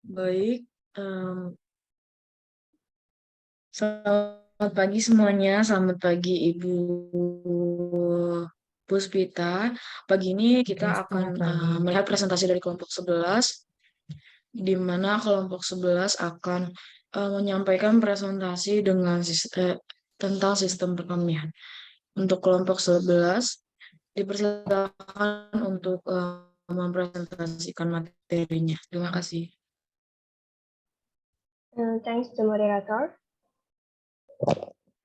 Baik, selamat pagi semuanya. Selamat pagi Ibu Puspita. Pagi ini kita akan melihat presentasi dari kelompok 11, di mana kelompok 11 akan menyampaikan presentasi tentang sistem perkemian. Untuk kelompok 11, dipersilakan untuk mempresentasikan materinya. Terima kasih. Thanks to moderator.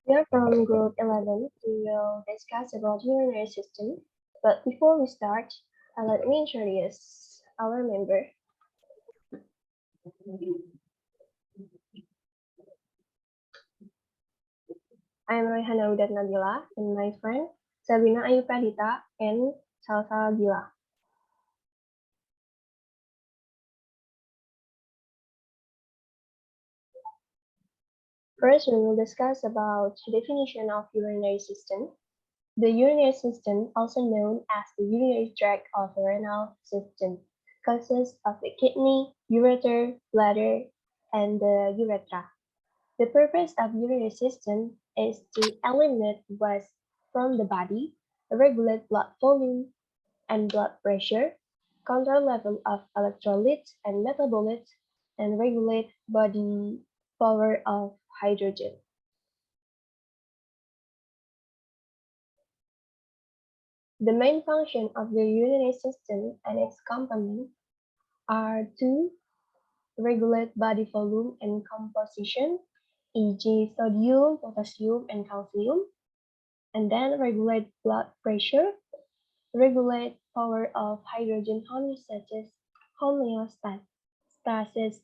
We are from group 11. We will discuss about urinary system. But before we start, let me introduce our member. I am Royhana Udat Nabila and my friend Sabina Ayu Pradita and Salsa Bila. First, we will discuss about the definition of urinary system. The urinary system, also known as the urinary tract or the renal system, consists of the kidney, ureter, bladder, and the urethra. The purpose of urinary system is to eliminate waste from the body, regulate blood volume and blood pressure, control level of electrolytes and metabolites, and regulate body power of hydrogen. The main function of the urinary system and its components are to regulate body volume and composition, e.g. sodium, potassium, and calcium, and then regulate blood pressure, regulate power of hydrogen homeostasis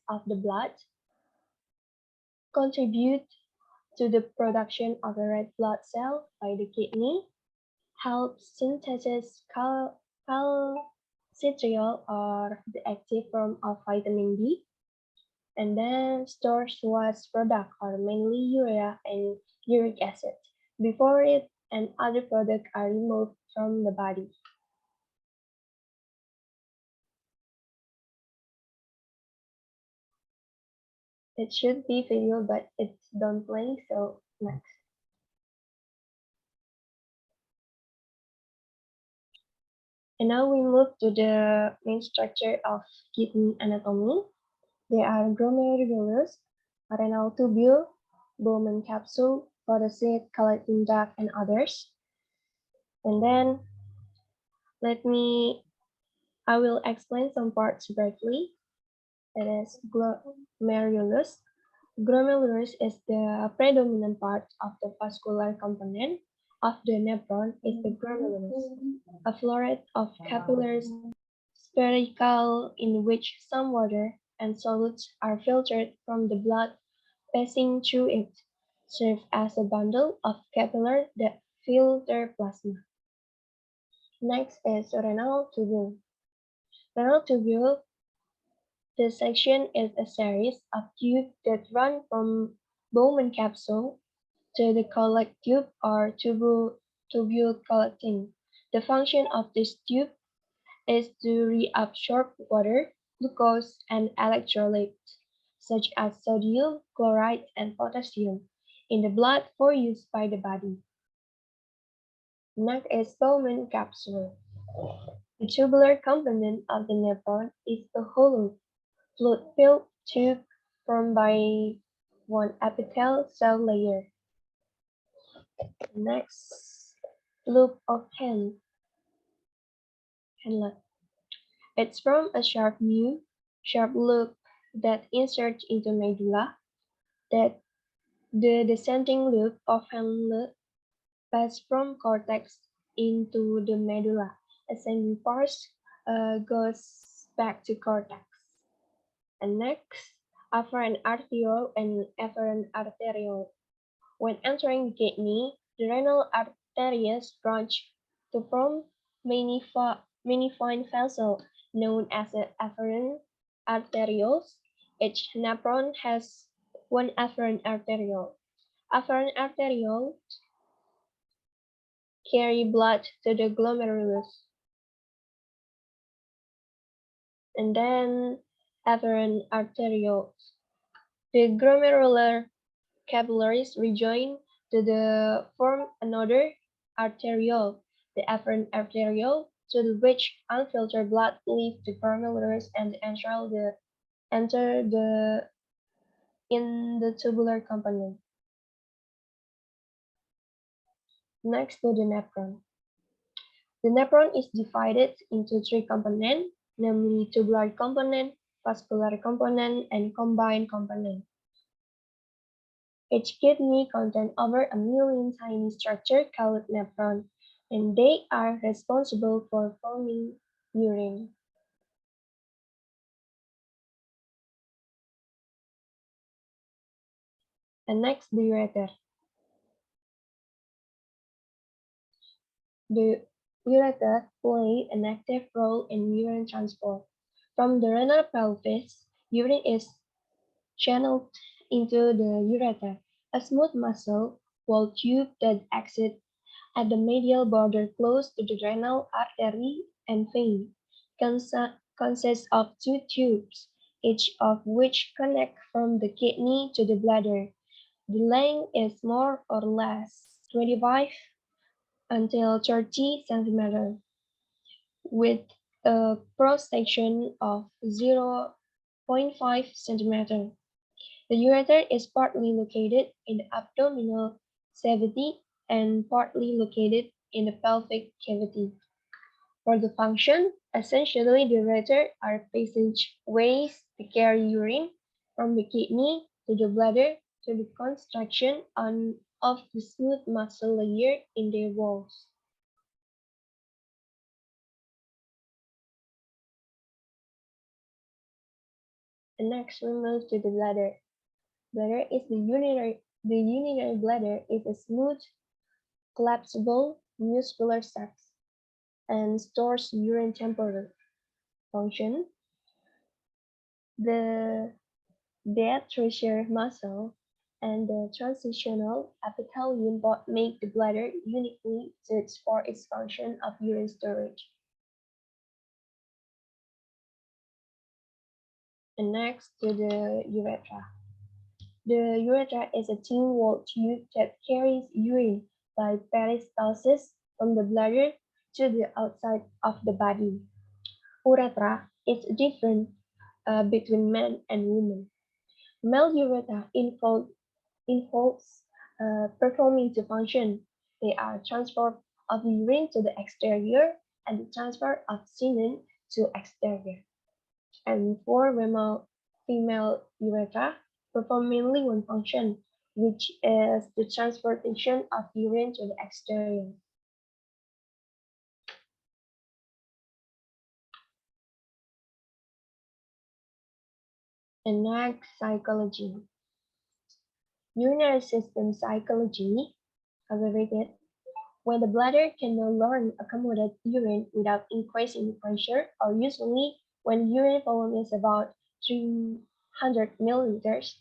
of the blood, contribute to the production of a red blood cell by the kidney, help synthesis calcitriol or the active form of vitamin D, and then stores waste product or mainly urea and uric acid before it and other products are removed from the body. It should be video, but it's don't play, so next. And now we move to the main structure of kidney anatomy. They are glomerulus, renal tubule, Bowman capsule, podocyte, collecting duct, and others. And then I will explain some parts briefly. It is glomerulus. Glomerulus is the predominant part of the vascular component of the nephron is the glomerulus, a floret of capillaries spherical in which some water and solids are filtered from the blood passing through it, serve as a bundle of capillaries that filter plasma. Next is renal tubule. Renal tubule, the section is a series of tubes that run from Bowman capsule to the collect tube or tubule collecting. The function of this tube is to reabsorb water, glucose, and electrolytes, such as sodium, chloride, and potassium, in the blood for use by the body. Next is Bowman capsule. The tubular component of the nephron is a hollow, fluid-filled tube formed by one epithelial cell layer. Next, loop of Henle. It's from a sharp loop that inserts into medulla, that the descending loop of Henle passes from cortex into the medulla. Ascending part goes back to cortex. And next, afferent arteriole and efferent arteriole. When entering the kidney, the renal arteries branch to form many fine vessels known as the afferent arterioles. Each nephron has one afferent arteriole. Afferent arterioles carry blood to the glomerulus. And then afferent arterioles. The glomerular capillaries rejoin to form another arteriole, the afferent arteriole, through which unfiltered blood leaves the glomerulus and enter in the tubular component. Next to the nephron. The nephron is divided into three components, namely tubular component, vascular component, and combined component. Each kidney contains over 1 million tiny structures called nephrons, and they are responsible for forming urine. And next, the ureter. The ureter play an active role in urine transport. From the renal pelvis, urine is channeled into the ureter, a smooth muscle wall tube that exits at the medial border close to the renal artery and vein. Consists of two tubes, each of which connect from the kidney to the bladder. The length is more or less 25 until 30 centimeters, with a cross section of 0.5 centimeter. The ureter is partly located in the abdominal cavity and partly located in the pelvic cavity. For the function, essentially the ureter are passageways to carry urine from the kidney to the bladder to the construction of the smooth muscle layer in their walls. And next we move to the bladder. Bladder is the urinary bladder is a smooth, collapsible muscular sac and stores urine temporarily. Function: the diaphragm muscle and the transitional epithelium both make the bladder uniquely suited for its function of urine storage. And next to the urethra. The urethra is a thin-walled tube that carries urine by peristalsis from the bladder to the outside of the body. Urethra is different between men and women. Male urethra involves performing two functions. They are transport of urine to the exterior and the transfer of semen to exterior. And for female urethra, perform mainly one function, which is the transportation of urine to the exterior. And next, psychology. Urinary system psychology, aggravated, when the bladder can no longer accommodate urine without increasing pressure, or usually when urine volume is about 300 milliliters,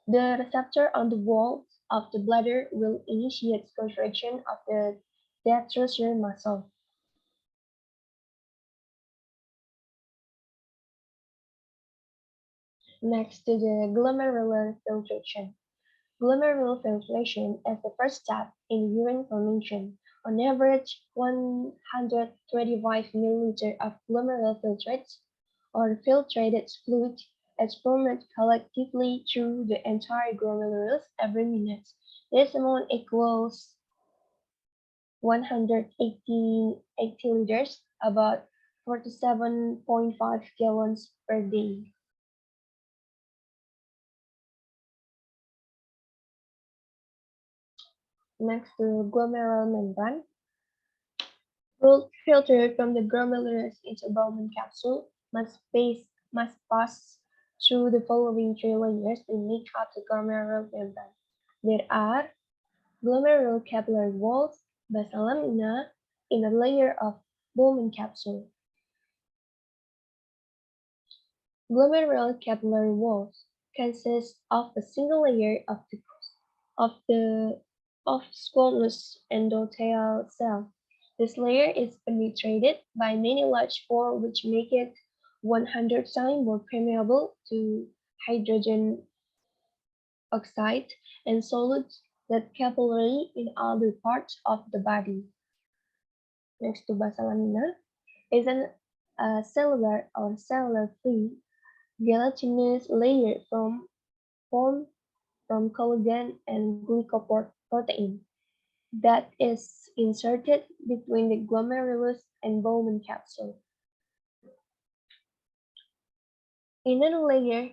the receptor on the walls of the bladder will initiate contraction of the diaphragm muscle. Next to the glomerular filtration. Glomerular filtration is the first step in urine formation. On average, 125 milliliters of glomerular filtrate or filtrated fluid is formed collectively through the entire glomerulus every minute. This amount equals 118 liters, about 47.5 gallons per day. Next to glomerular membrane. Fluid filtered from the glomerulus into Bowman capsule must pass through the following three layers to make up the glomerular membrane. There are glomerular capillary walls, basal lamina, inner layer of Bowman capsule. Glomerular capillary walls consist of a single layer of squamous endothelial cell. This layer is penetrated by many large pores which make it 100 times more permeable to hydrogen oxide and solids than capillary in other parts of the body. Next to basal lamina is an cellular or cellular-free gelatinous layer formed from collagen and glycoprotein that is inserted between the glomerulus and Bowman capsule. Inner layer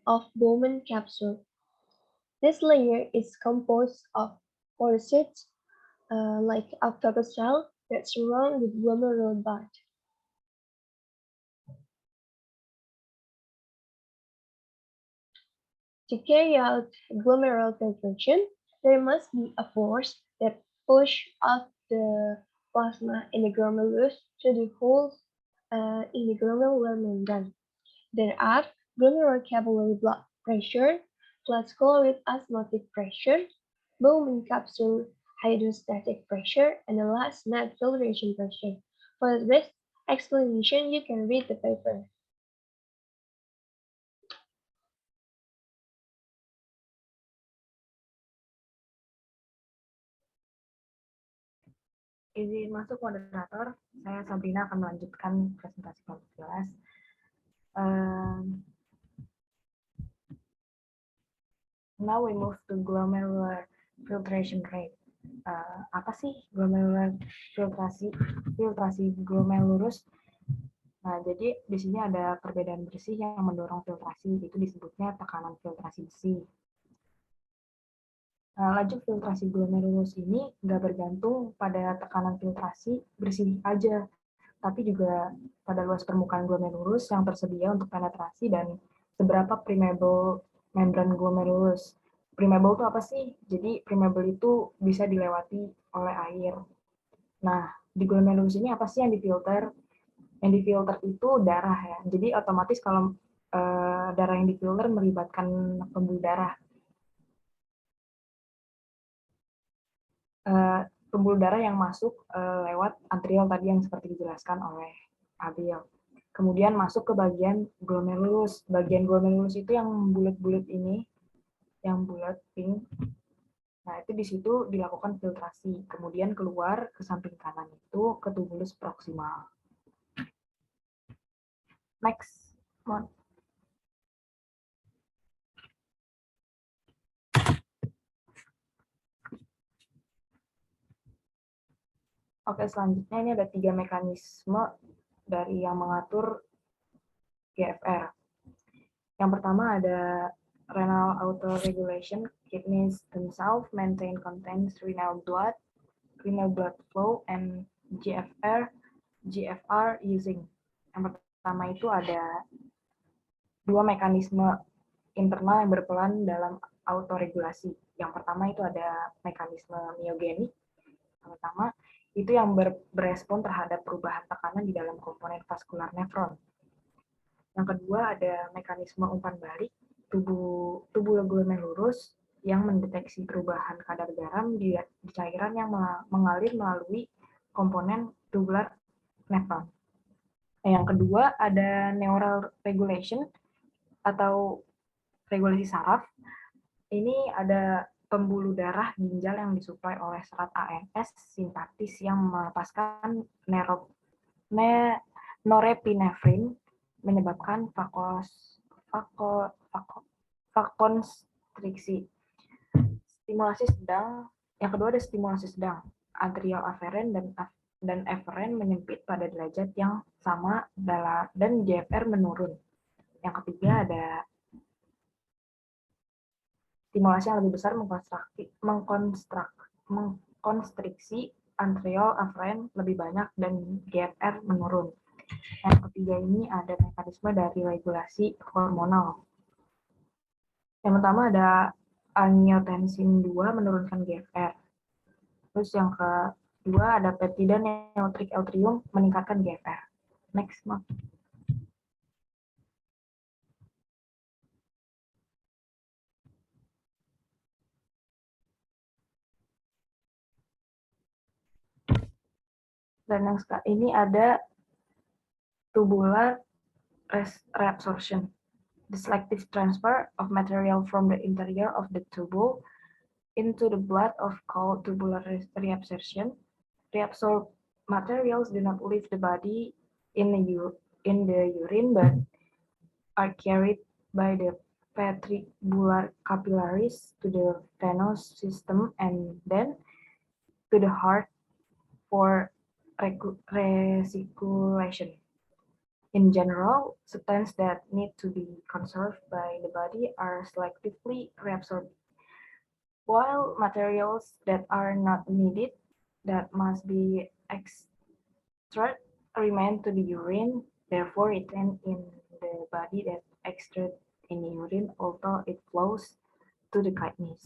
of Bowman capsule. This layer is composed of porocytes like octopus shell that surround the glomerular bud. To carry out glomerular filtration, there must be a force that pushes up the plasma in the glomerulus to the holes in the glomerular membrane. There are glomerular capillary blood pressure, classical with osmotic pressure, Bowman capsule hydrostatic pressure, and the last net filtration pressure. For the best explanation, you can read the paper. Izin masuk moderator, saya Sabrina akan melanjutkan presentasi kelompok 11. Now we move to glomerular filtration rate. Apa sih glomerular filtrasi glomerulus? Nah, jadi di sini ada perbedaan bersih yang mendorong filtrasi, itu disebutnya tekanan filtrasi besi. Laju filtrasi glomerulus ini nggak bergantung pada tekanan filtrasi bersih aja, tapi juga pada luas permukaan glomerulus yang tersedia untuk penetrasi dan seberapa permeable membran glomerulus. Permeable itu apa sih? Jadi permeable itu bisa dilewati oleh air. Nah, di glomerulus ini apa sih yang difilter? Yang difilter itu darah ya. Jadi otomatis kalau darah yang difilter melibatkan pembuluh darah. Pembuluh darah yang masuk lewat arteriol tadi yang seperti dijelaskan oleh Abil. Kemudian masuk ke bagian glomerulus. Bagian glomerulus itu yang bulat-bulat ini, yang bulat pink. Nah, itu di situ dilakukan filtrasi. Kemudian keluar ke samping kanan itu ke tubulus proksimal. Next. Oke, selanjutnya ini ada 3 mekanisme dari yang mengatur GFR. Yang pertama ada renal autoregulation. Kidneys themselves maintain contains renal blood flow, and GFR using. Yang pertama itu ada 2 mekanisme internal yang berperan dalam autoregulasi. Yang pertama itu ada mekanisme myogenik. Yang pertama itu yang berespon terhadap perubahan tekanan di dalam komponen vaskular nefron. Yang kedua ada mekanisme umpan balik tubuh glomerulus yang mendeteksi perubahan kadar garam di cairan yang mengalir melalui komponen tubular nefron. Yang kedua ada neural regulation atau regulasi saraf. Ini ada pembuluh darah ginjal yang disuplai oleh serat ANS simpatis yang melepaskan norepinefrin menyebabkan vakonstriksi. Stimulasi sedang, yang kedua ada stimulasi sedang, atrial aferen dan eferen menyempit pada derajat yang sama dan GFR menurun. Yang ketiga ada stimulasi yang lebih besar mengkonstriksi atrial aferen lebih banyak dan GFR menurun. Yang ketiga ini ada mekanisme dari regulasi hormonal. Yang pertama ada angiotensin 2 menurunkan GFR. Terus yang kedua ada peptida neutrik eutrium meningkatkan GFR. Next, Mak. Dan yang ini ada tubular reabsorption, the selective transfer of material from the interior of the tubule into the blood of called tubular reabsorption. Reabsorbed materials do not leave the body in the urine, but are carried by the ventricular capillaries to the venous system and then to the heart for recirculation. In general, substances that need to be conserved by the body are selectively reabsorbed, while materials that are not needed, that must be extracted, remain to the urine, therefore retained in the body that extracted in the urine, although it flows to the kidneys.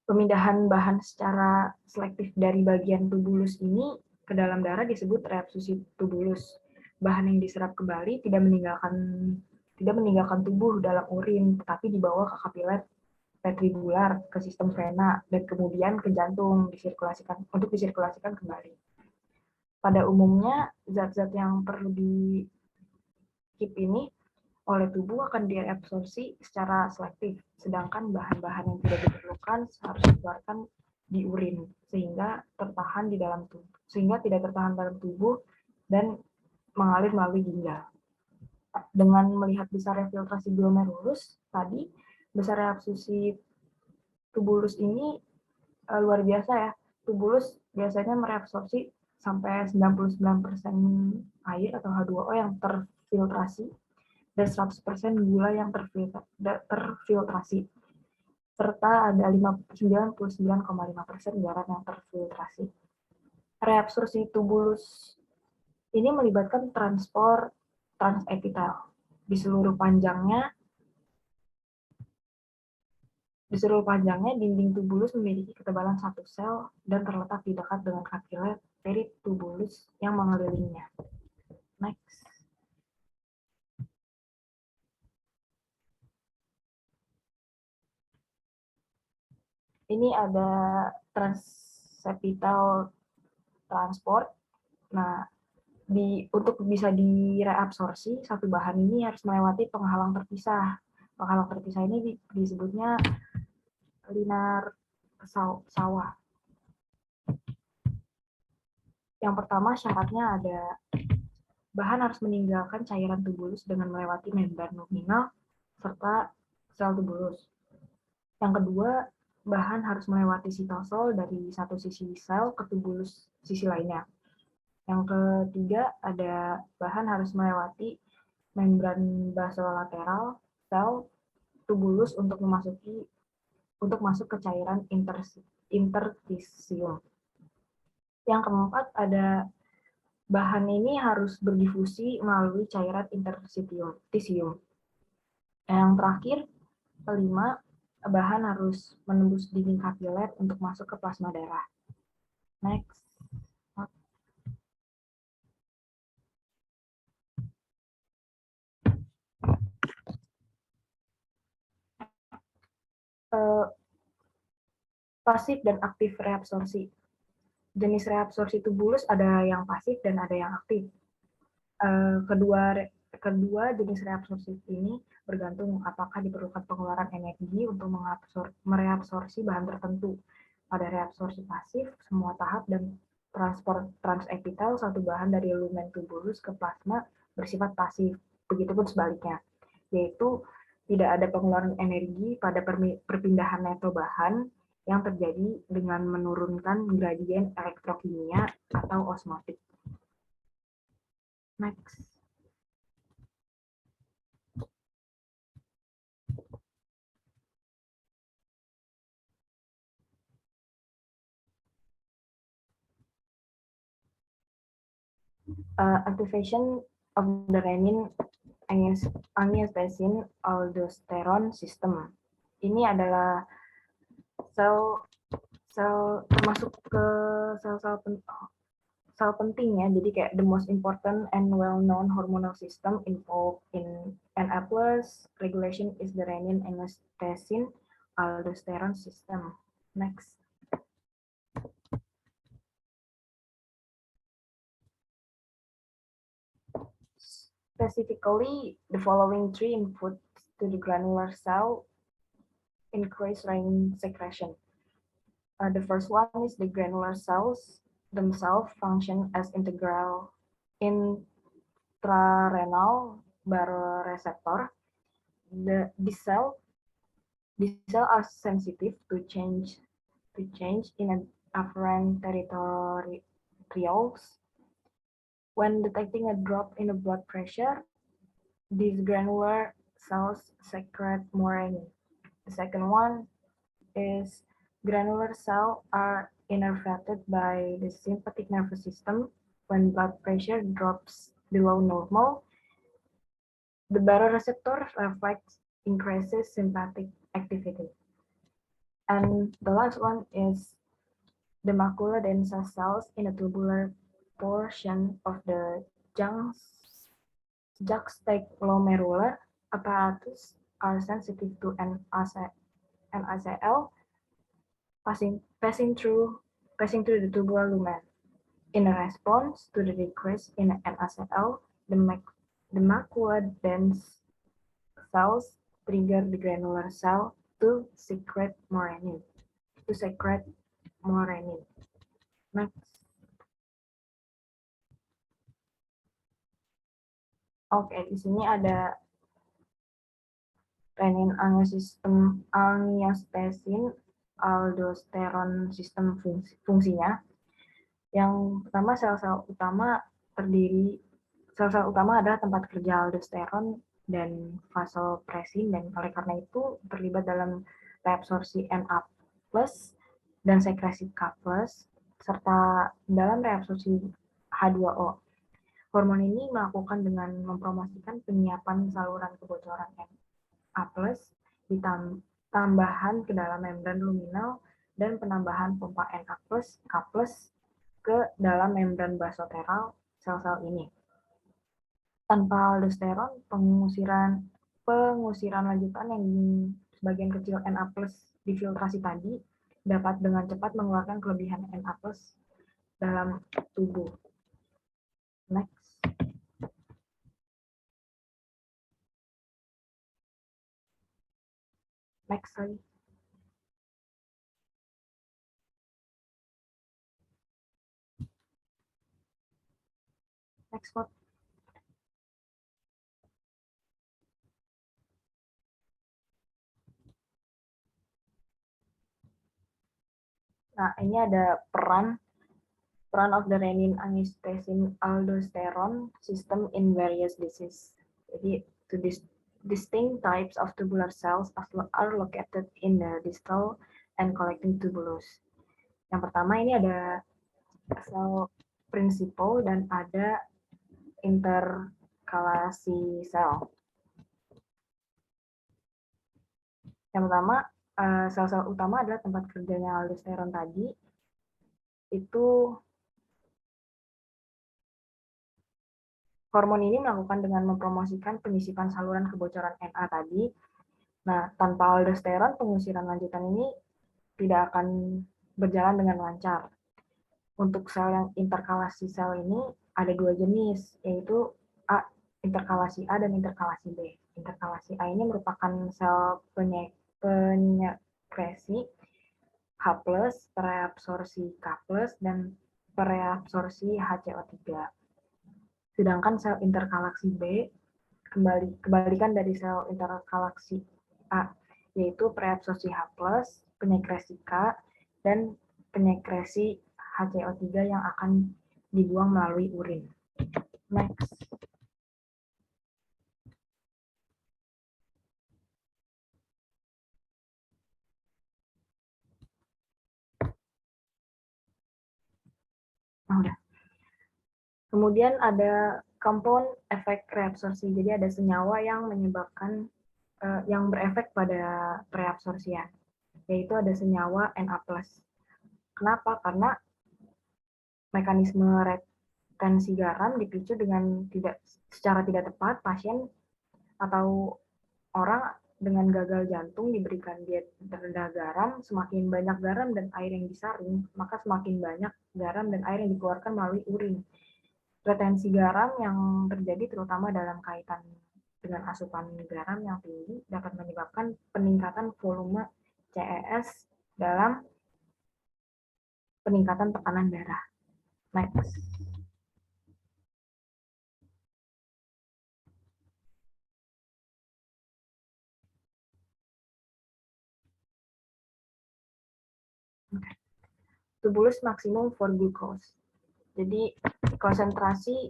Pemindahan bahan secara selektif dari bagian tubulus ini ke dalam darah disebut reabsorpsi tubulus. Bahan yang diserap kembali tidak meninggalkan tubuh dalam urin, tetapi dibawa ke kapiler ventricular, ke sistem vena, dan kemudian ke jantung untuk disirkulasikan kembali. Pada umumnya, zat-zat yang perlu di-keep ini oleh tubuh akan direabsorpsi secara selektif, sedangkan bahan-bahan yang tidak diperlukan harus dikeluarkan di urin sehingga tidak tertahan dalam tubuh dan mengalir melalui ginjal. Dengan melihat besarnya filtrasi glomerulus tadi, besar reabsorpsi tubulus ini luar biasa ya. Tubulus biasanya mereabsorpsi sampai 99% air atau H2O yang terfiltrasi dan 100% gula yang terfiltrasi, serta ada 99,5% garam yang terfiltrasi. Reabsorpsi tubulus ini melibatkan transport transepitel. Di seluruh panjangnya, dinding tubulus memiliki ketebalan 1 sel dan terletak di dekat dengan kapiler peritubulus yang mengelilinginya. Next. Ini ada transepital transport. Nah, untuk bisa direabsorpsi, satu bahan ini harus melewati penghalang terpisah. Penghalang terpisah ini disebutnya linar sawah. Yang pertama syaratnya ada bahan harus meninggalkan cairan tubulus dengan melewati membran luminal serta sel tubulus. Yang kedua, bahan harus melewati sitosol dari satu sisi sel ke tubulus sisi lainnya. Yang ketiga, ada bahan harus melewati membran basolateral sel tubulus untuk masuk ke cairan interstisium. Yang keempat, ada bahan ini harus berdifusi melalui cairan interstisium. Yang terakhir, kelima, bahan harus menembus dinding kapiler untuk masuk ke plasma darah. Next. Pasif dan aktif reabsorpsi. Jenis reabsorpsi tubulus ada yang pasif dan ada yang aktif. Kedua jenis reabsorpsi ini bergantung apakah diperlukan pengeluaran energi untuk mereabsorpsi bahan tertentu. Pada reabsorpsi pasif, semua tahap dan transport transepitel satu bahan dari lumen tubulus ke plasma bersifat pasif. Begitupun sebaliknya, yaitu tidak ada pengeluaran energi pada perpindahan neto bahan yang terjadi dengan menurunkan gradien elektrokimia atau osmotik. Next. Activation of the renin-angiotensin-aldosterone system. Ini adalah sel termasuk ke sel penting ya, jadi kayak the most important and well-known hormonal system involved in NA+ regulation is the renin-angiotensin-aldosterone system. Next. Specifically, the following three inputs to the granular cell increase renin secretion. The first one is the granular cells themselves function as integral intrarenal baroreceptor. These cells are sensitive to change in afferent territorials. When detecting a drop in the blood pressure, these granular cells secrete more renin. The second one is granular cells are innervated by the sympathetic nervous system. When blood pressure drops below normal, the baroreceptor reflex increases sympathetic activity. And the last one is the macula densa cells in a tubular portion of the juxtaglomerular apparatus are sensitive to NaCl passing through the tubular lumen. In response to the decrease in NaCl, the macula dense cells trigger the granular cell to secrete more renin. Next. Oke, di sini ada renin angiostensin aldosteron sistem fungsinya. Yang pertama, sel-sel utama adalah tempat kerja aldosteron dan vasopresin, dan oleh karena itu terlibat dalam reabsorpsi Na+ dan sekresi K+, serta dalam reabsorpsi H2O. Hormon ini melakukan dengan mempromosikan penyiapan saluran kebocoran Na+, tambahan ke dalam membran luminal, dan penambahan pompa Na+, K+, ke dalam membran basoteral sel-sel ini. Tanpa aldosteron, pengusiran lanjutan yang sebagian kecil Na+ difiltrasi tadi dapat dengan cepat mengeluarkan kelebihan Na+ dalam tubuh. Next. Next slide. Next slide. Nah, ini ada peran of the renin angiostensin aldosterone system in various disease. Jadi, distinct types of tubular cells are located in the distal and collecting tubulus. Yang pertama ini ada sel principal dan ada interkalasi sel. Yang pertama, sel-sel utama adalah tempat kerjanya aldosteron tadi. Itu hormon ini melakukan dengan mempromosikan penyisipan saluran kebocoran Na tadi. Nah, tanpa aldosteron, pengusiran lanjutan ini tidak akan berjalan dengan lancar. Untuk sel yang interkalasi sel ini ada dua jenis, yaitu interkalasi A dan interkalasi B. Interkalasi A ini merupakan sel penyekresi H+, pereabsorpsi K+, dan pereabsorpsi HCO3. Sedangkan sel interkalasi B kebalikan dari sel interkalasi A, yaitu pereabsorpsi H+, penyekresi K, dan penyekresi HCO3 yang akan dibuang melalui urin. Next. Udah. Kemudian ada compound efek reabsorpsi. Jadi ada senyawa yang menyebabkan yang berefek pada reabsorpsian, yaitu ada senyawa Na+. Kenapa? Karena mekanisme retensi garam dipicu dengan secara tidak tepat. Pasien atau orang dengan gagal jantung diberikan diet rendah garam, semakin banyak garam dan air yang disaring, maka semakin banyak garam dan air yang dikeluarkan melalui urin. Retensi garam yang terjadi terutama dalam kaitan dengan asupan garam yang tinggi dapat menyebabkan peningkatan volume CES dalam peningkatan tekanan darah. Next. Tubulus maksimum for glucose. Jadi konsentrasi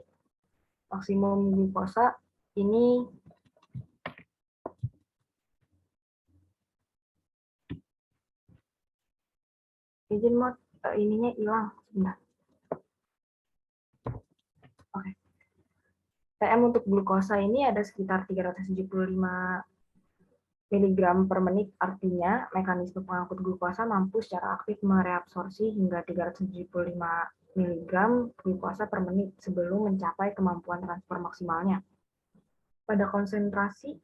maksimum glukosa ini izin mod ininya hilang sebentar. Oke. TM untuk glukosa ini ada sekitar 375 mg per menit, artinya mekanisme pengangkut glukosa mampu secara aktif mereabsorpsi hingga 375 mg glukosa per menit sebelum mencapai kemampuan transfer maksimalnya. Pada konsentrasi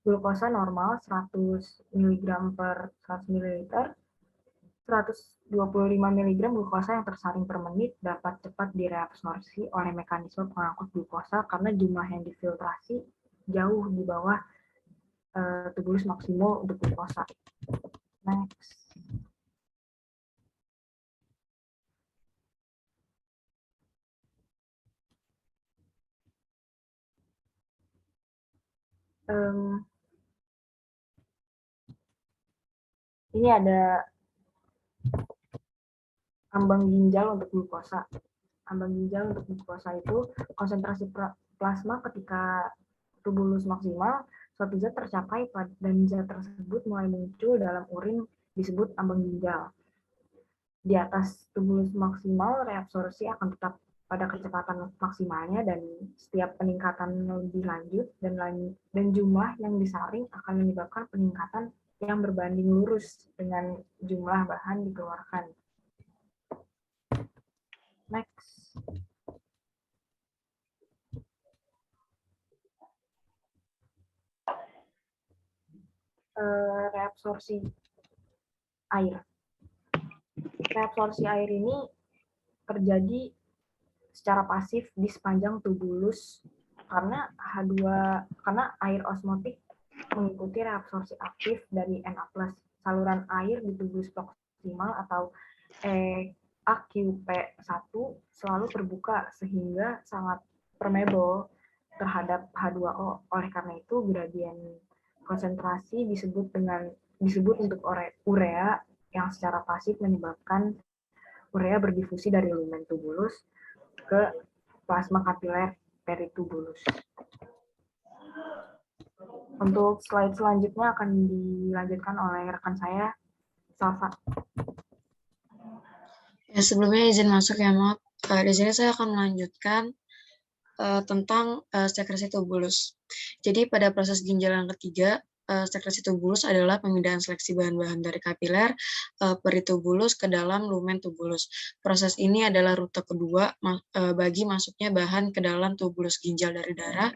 glukosa normal 100 mg per 100 ml, 125 mg glukosa yang tersaring per menit dapat cepat direabsorpsi oleh mekanisme pengangkut glukosa karena jumlah yang difiltrasi jauh di bawah tubulus maksimal untuk glukosa. Next. Ini ada ambang ginjal untuk glukosa. Ambang ginjal untuk glukosa itu konsentrasi plasma ketika tubulus maksimal, suatu zat tercapai dan zat tersebut mulai muncul dalam urin disebut ambang ginjal. Di atas tubulus maksimal, reabsorpsi akan tetap pada kecepatan maksimalnya dan setiap peningkatan lebih lanjut dan jumlah yang disaring akan menyebabkan peningkatan yang berbanding lurus dengan jumlah bahan dikeluarkan. Next. Reabsorpsi air. Reabsorpsi air ini terjadi secara pasif di sepanjang tubulus karena air osmotik mengikuti reabsorpsi aktif dari Na+. Saluran air di tubulus proksimal atau AQP1 selalu terbuka sehingga sangat permeable terhadap H2O. Oleh karena itu gradien konsentrasi disebut untuk urea yang secara pasif menyebabkan urea berdifusi dari lumen tubulus ke plasma kapiler peritubulus. Untuk slide selanjutnya akan dilanjutkan oleh rekan saya, Salva. Ya, sebelumnya izin masuk ya, Mat. Di sini saya akan melanjutkan tentang sekresi tubulus. Jadi pada proses ginjal yang ketiga, sekresi tubulus adalah pemindahan seleksi bahan-bahan dari kapiler peritubulus ke dalam lumen tubulus. Proses ini adalah rute kedua bagi masuknya bahan ke dalam tubulus ginjal dari darah.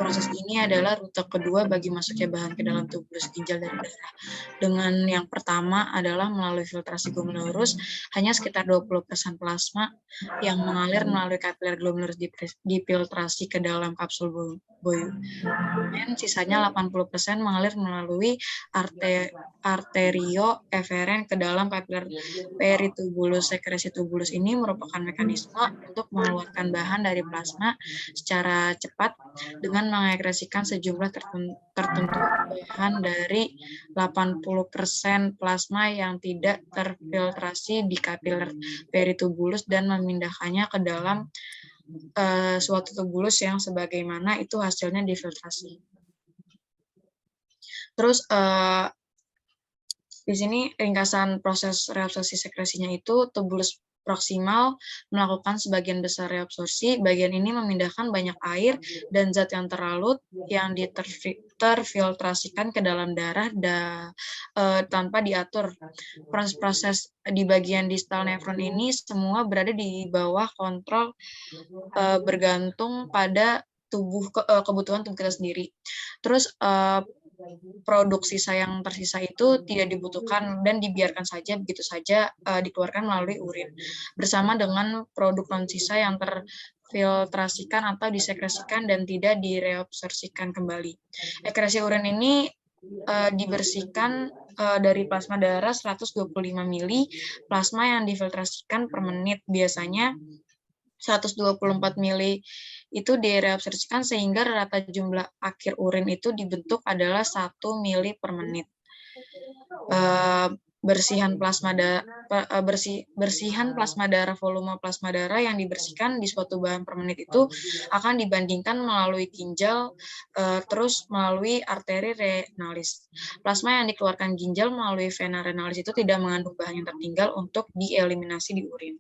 Proses ini adalah rute kedua bagi masuknya bahan ke dalam tubulus ginjal dari darah. Dengan yang pertama adalah melalui filtrasi glomerulus, hanya sekitar 20% plasma yang mengalir melalui kapiler glomerulus difiltrasi ke dalam kapsul boyu. Dan sisanya 80% mengalir melalui arterio eferen ke dalam kapiler peritubulus. Sekresi tubulus ini merupakan mekanisme untuk mengeluarkan bahan dari plasma secara cepat dengan mengekresikan sejumlah tertentu bahan dari 80% plasma yang tidak terfiltrasi di kapiler peritubulus dan memindahkannya ke dalam suatu tubulus yang sebagaimana itu hasilnya difiltrasi. Terus di sini ringkasan proses reabsorpsi sekresinya itu tubulus proksimal melakukan sebagian besar reabsorpsi. Bagian ini memindahkan banyak air dan zat yang terlalut yang terfiltrasikan ke dalam darah tanpa diatur. Proses-proses di bagian distal nefron ini semua berada di bawah kontrol bergantung pada kebutuhan tubuh kita sendiri. Terus produk sisa yang tersisa itu tidak dibutuhkan dan dibiarkan saja begitu saja dikeluarkan melalui urin bersama dengan produk non sisa yang difiltrasikan atau disekresikan dan tidak direabsorpsikan kembali. Ekresi urin ini dibersihkan dari plasma darah 125 mili, plasma yang difiltrasikan per menit. Biasanya 124 mili itu direabsorpsikan sehingga rata jumlah akhir urin itu dibentuk adalah 1 mili per menit. Bersihan plasma darah, volume plasma darah yang dibersihkan di suatu bahan per menit itu akan dibandingkan melalui ginjal terus melalui arteri renalis. Plasma yang dikeluarkan ginjal melalui vena renalis itu tidak mengandung bahan yang tertinggal untuk dieliminasi di urin.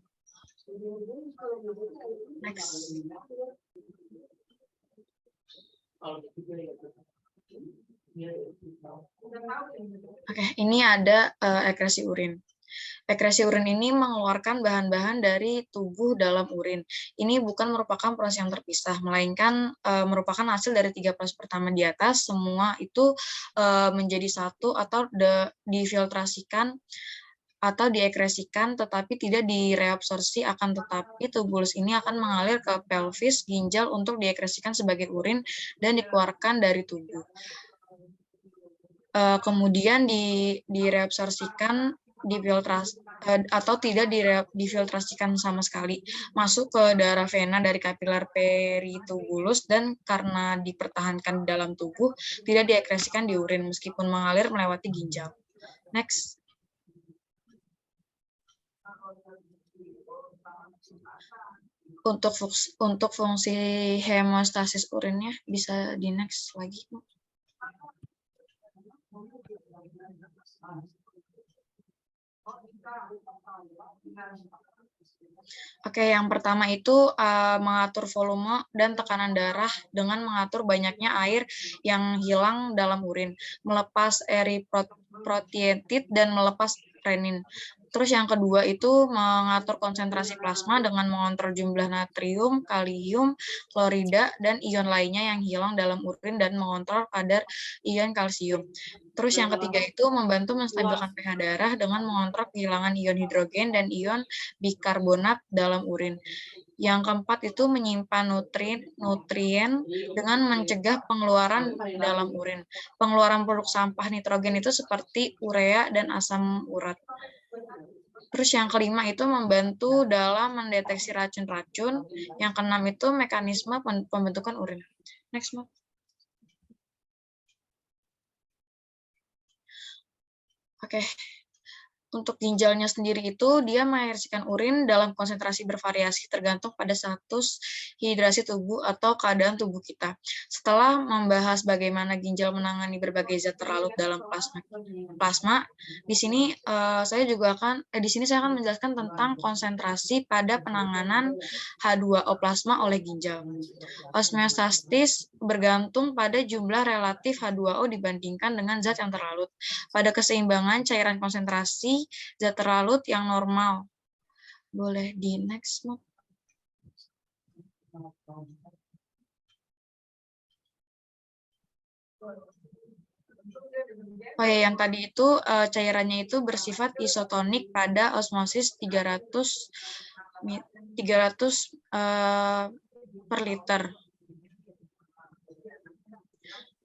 Next. Oke, ini ada ekresi urin. Ekresi urin ini mengeluarkan bahan-bahan dari tubuh dalam urin. Ini bukan merupakan proses yang terpisah, melainkan merupakan hasil dari 3 proses pertama di atas. Semua itu menjadi satu atau difiltrasikan atau diekresikan, tetapi tidak direabsorpsi, akan tetapi tubulus ini akan mengalir ke pelvis ginjal untuk diekresikan sebagai urin dan dikeluarkan dari tubuh. Kemudian direabsorpsikan, difiltrasi atau tidak difiltrasikan sama sekali, masuk ke darah vena dari kapiler peritubulus dan karena dipertahankan di dalam tubuh, tidak diekresikan di urin meskipun mengalir melewati ginjal. Next. Untuk fungsi hemostasis urinnya bisa di next lagi. Oke, yang pertama itu mengatur volume dan tekanan darah dengan mengatur banyaknya air yang hilang dalam urin, melepas eritropoietin dan melepas renin. Terus yang kedua itu mengatur konsentrasi plasma dengan mengontrol jumlah natrium, kalium, klorida, dan ion lainnya yang hilang dalam urin dan mengontrol kadar ion kalsium. Terus yang ketiga itu membantu menstabilkan pH darah dengan mengontrol kehilangan ion hidrogen dan ion bikarbonat dalam urin. Yang keempat itu menyimpan nutrien dengan mencegah pengeluaran dalam urin. Pengeluaran produk sampah nitrogen itu seperti urea dan asam urat. Terus yang kelima itu membantu dalam mendeteksi racun-racun. Yang keenam itu mekanisme pembentukan urin. Next, Mbak. Oke. Untuk ginjalnya sendiri itu dia mengekskresikan urin dalam konsentrasi bervariasi tergantung pada status hidrasi tubuh atau keadaan tubuh kita. Setelah membahas bagaimana ginjal menangani berbagai zat terlarut dalam plasma, di sini saya akan menjelaskan tentang konsentrasi pada penanganan H2O plasma oleh ginjal. Osmostasis bergantung pada jumlah relatif H2O dibandingkan dengan zat yang terlarut. Pada keseimbangan cairan konsentrasi zat terlarut yang normal. Boleh di next, Mbak. Oh ya, yang tadi itu cairannya itu bersifat isotonik pada osmosis 300 per liter.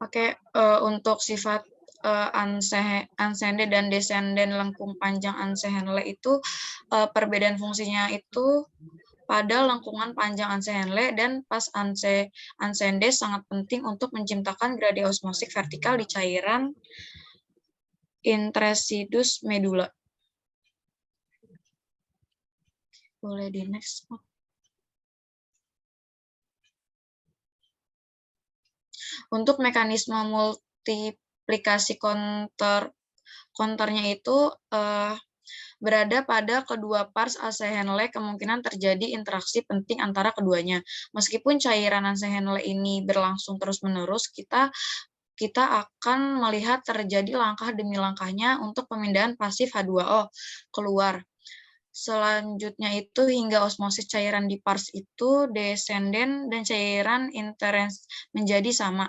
Oke, untuk sifat ansenden dan desenden lengkung panjang Anse-Henle itu perbedaan fungsinya itu pada lengkungan panjang Anse-Henle dan pas ansende sangat penting untuk menciptakan gradasi osmosis vertikal di cairan intrasidus medula. Boleh di next. Untuk mekanisme multiplikasi konternya itu berada pada kedua pars Anse-Henle, kemungkinan terjadi interaksi penting antara keduanya. Meskipun cairan Anse-Henle ini berlangsung terus-menerus, kita akan melihat terjadi langkah demi langkahnya untuk pemindahan pasif H2O keluar. Selanjutnya itu hingga osmosis cairan di pars itu desenden dan cairan interens menjadi sama.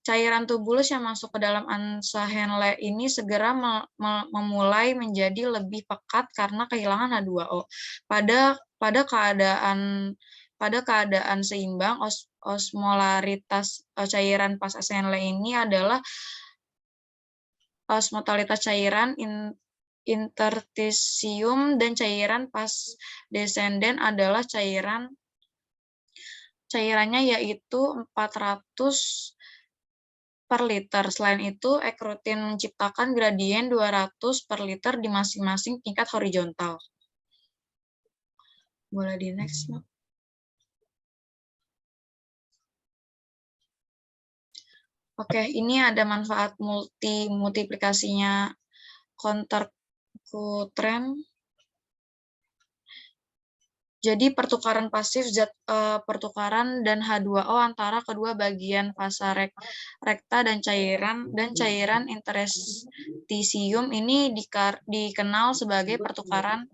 Cairan tubulus yang masuk ke dalam Anse-Henle ini segera memulai menjadi lebih pekat karena kehilangan H2O. Pada keadaan pada keadaan seimbang, osmolaritas cairan pas SNL ini adalah osmolaritas cairan interstisium, dan cairan pas descendant adalah cairannya yaitu 400 per liter. Selain itu, ekrutin menciptakan gradien 200 per liter di masing-masing tingkat horizontal. Boleh di next, Mbak. Oke, ini ada manfaat multiplikasinya Counter-Q-Trend. Jadi pertukaran pasif pertukaran dan H2O antara kedua bagian fasa rekta dan cairan interstisium ini dikenal sebagai pertukaran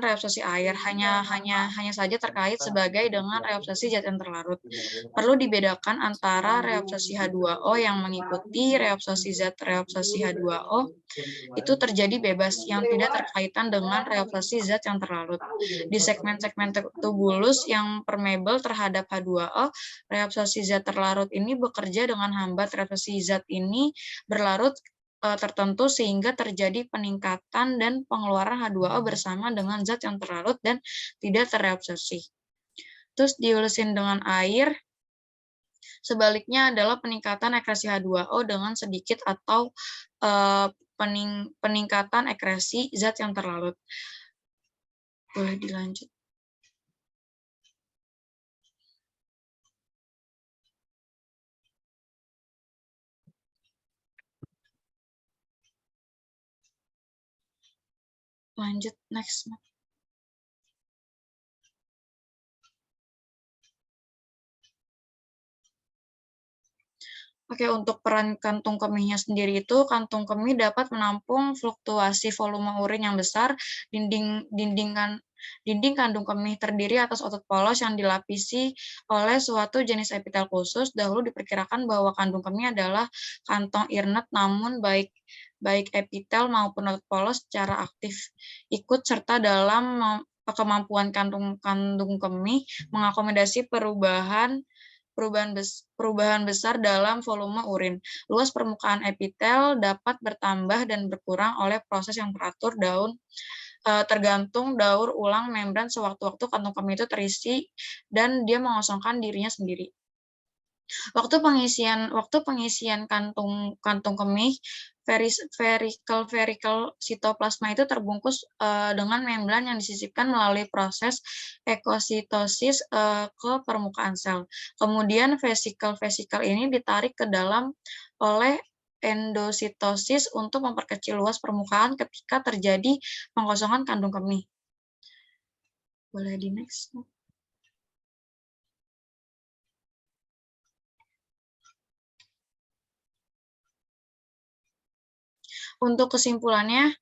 reabsorpsi air, hanya saja terkait sebagai dengan reabsorpsi zat yang terlarut. Perlu dibedakan antara reabsorpsi H2O yang mengikuti reabsorpsi zat reabsorpsi H2O itu terjadi bebas yang tidak terkaitan dengan reabsorpsi zat yang terlarut. Di segmen-segmen tubulus yang permeable terhadap H2O, reabsorpsi zat terlarut ini bekerja dengan hambat reabsorpsi zat ini berlarut tertentu sehingga terjadi peningkatan dan pengeluaran H2O bersama dengan zat yang terlarut dan tidak terreabsorpsi. Terus diulesin dengan air, sebaliknya adalah peningkatan ekresi H2O dengan sedikit atau peningkatan ekresi zat yang terlarut. Boleh dilanjut. Lanjut, next. Oke, untuk peran kantung kemihnya sendiri itu, kantung kemih dapat menampung fluktuasi volume urin yang besar. Dinding kandung kemih terdiri atas otot polos yang dilapisi oleh suatu jenis epitel khusus. Dahulu diperkirakan bahwa kandung kemih adalah kantong Irnet, namun baik epitel maupun otot polos secara aktif ikut serta dalam kemampuan kandung kemih mengakomodasi perubahan besar dalam volume urin. Luas permukaan epitel dapat bertambah dan berkurang oleh proses yang teratur tergantung daur ulang membran sewaktu-waktu kantong kemih itu terisi dan dia mengosongkan dirinya sendiri. Waktu pengisian kantung kemih, vesikel sitoplasma itu terbungkus dengan membran yang disisipkan melalui proses ekositosis ke permukaan sel. Kemudian vesikel ini ditarik ke dalam oleh endositosis untuk memperkecil luas permukaan ketika terjadi pengosongan kandung kemih. Boleh di next. Untuk kesimpulannya,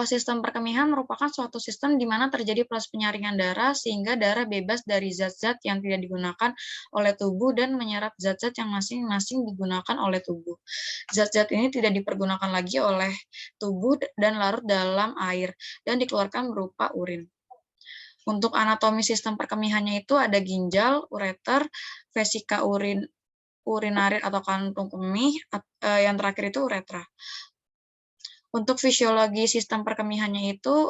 sistem perkemihan merupakan suatu sistem di mana terjadi proses penyaringan darah sehingga darah bebas dari zat-zat yang tidak digunakan oleh tubuh dan menyerap zat-zat yang masing-masing digunakan oleh tubuh. Zat-zat ini tidak dipergunakan lagi oleh tubuh dan larut dalam air dan dikeluarkan berupa urin. Untuk anatomi sistem perkemihannya itu ada ginjal, ureter, vesika urinaria atau kantung kemih, yang terakhir itu uretra. Untuk fisiologi sistem perkemihannya itu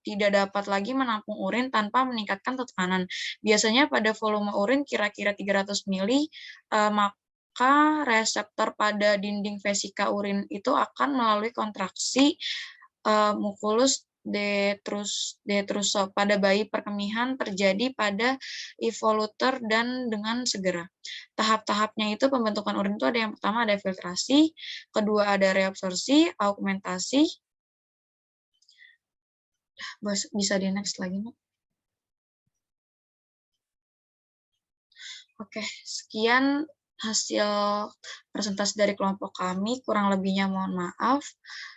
tidak dapat lagi menampung urin tanpa meningkatkan tekanan. Biasanya pada volume urin kira-kira 300 ml, maka reseptor pada dinding vesika urin itu akan melalui kontraksi musculus detrusor pada bayi perkemihan terjadi pada evoluter dan dengan segera. Tahap-tahapnya itu pembentukan urin itu ada yang pertama ada filtrasi, kedua ada reabsorpsi, augmentasi. Bisa di next lagi, Mbak. Oke, sekian hasil presentasi dari kelompok kami. Kurang lebihnya mohon maaf.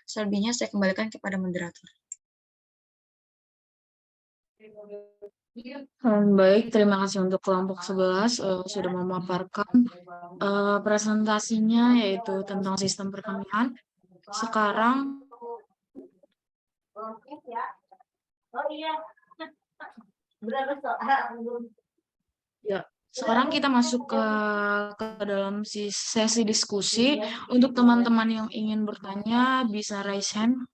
Selebihnya saya kembalikan kepada moderator. Baik, terima kasih untuk kelompok 11 sudah memaparkan presentasinya yaitu tentang sistem perkemihan. Sekarang Ya, sekarang kita masuk ke dalam sesi diskusi. Untuk teman-teman yang ingin bertanya, bisa raise hand.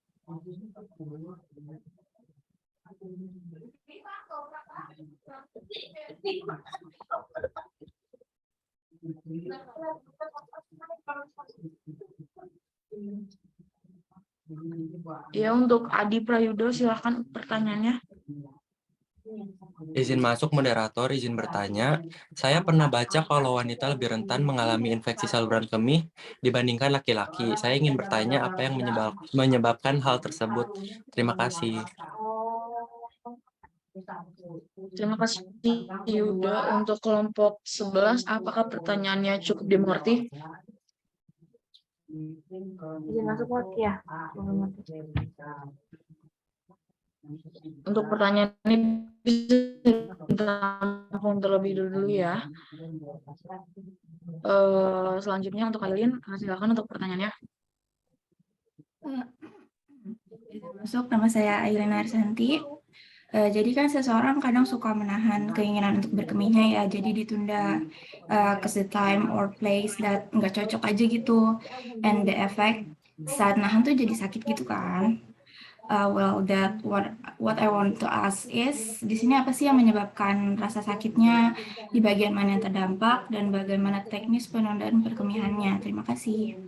Ya, untuk Adi Prayudo, silahkan pertanyaannya. Izin masuk moderator, izin bertanya. Saya pernah baca kalau wanita lebih rentan mengalami infeksi saluran kemih dibandingkan laki-laki. Saya ingin bertanya apa yang menyebabkan hal tersebut. Terima kasih. Terima kasih, Yuda. Untuk kelompok 11, apakah pertanyaannya cukup dimengerti? Izin masuk Mot, ya. Untuk pertanyaan ini bisa ditampung terlebih dulu ya. Selanjutnya untuk Aileen, silakan untuk pertanyaannya. Masuk, nama saya Ailina Arsanti. Jadi kan seseorang kadang suka menahan keinginan untuk berkemihnya ya, jadi ditunda ke the time or place that nggak cocok aja gitu, and the effect saat nahan tuh jadi sakit gitu kan. Well, that what I want to ask is, di sini apa sih yang menyebabkan rasa sakitnya, di bagian mana yang terdampak, dan bagaimana teknis penundaan perkemihannya? Terima kasih.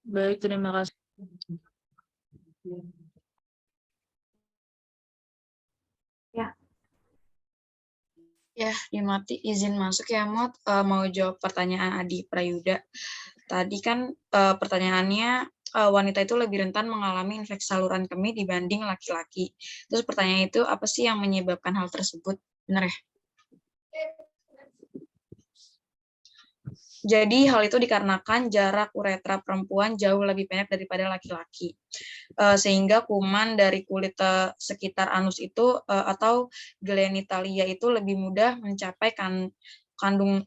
Baik, terima kasih. Ya, dimati izin masuk ya, Mot. Mau jawab pertanyaan Adi Prayuda. Tadi kan pertanyaannya wanita itu lebih rentan mengalami infeksi saluran kemih dibanding laki-laki. Terus pertanyaan itu apa sih yang menyebabkan hal tersebut? Benar ya? Jadi hal itu dikarenakan jarak uretra perempuan jauh lebih pendek daripada laki-laki. Sehingga kuman dari kulit sekitar anus itu atau genitalia itu lebih mudah mencapai kantung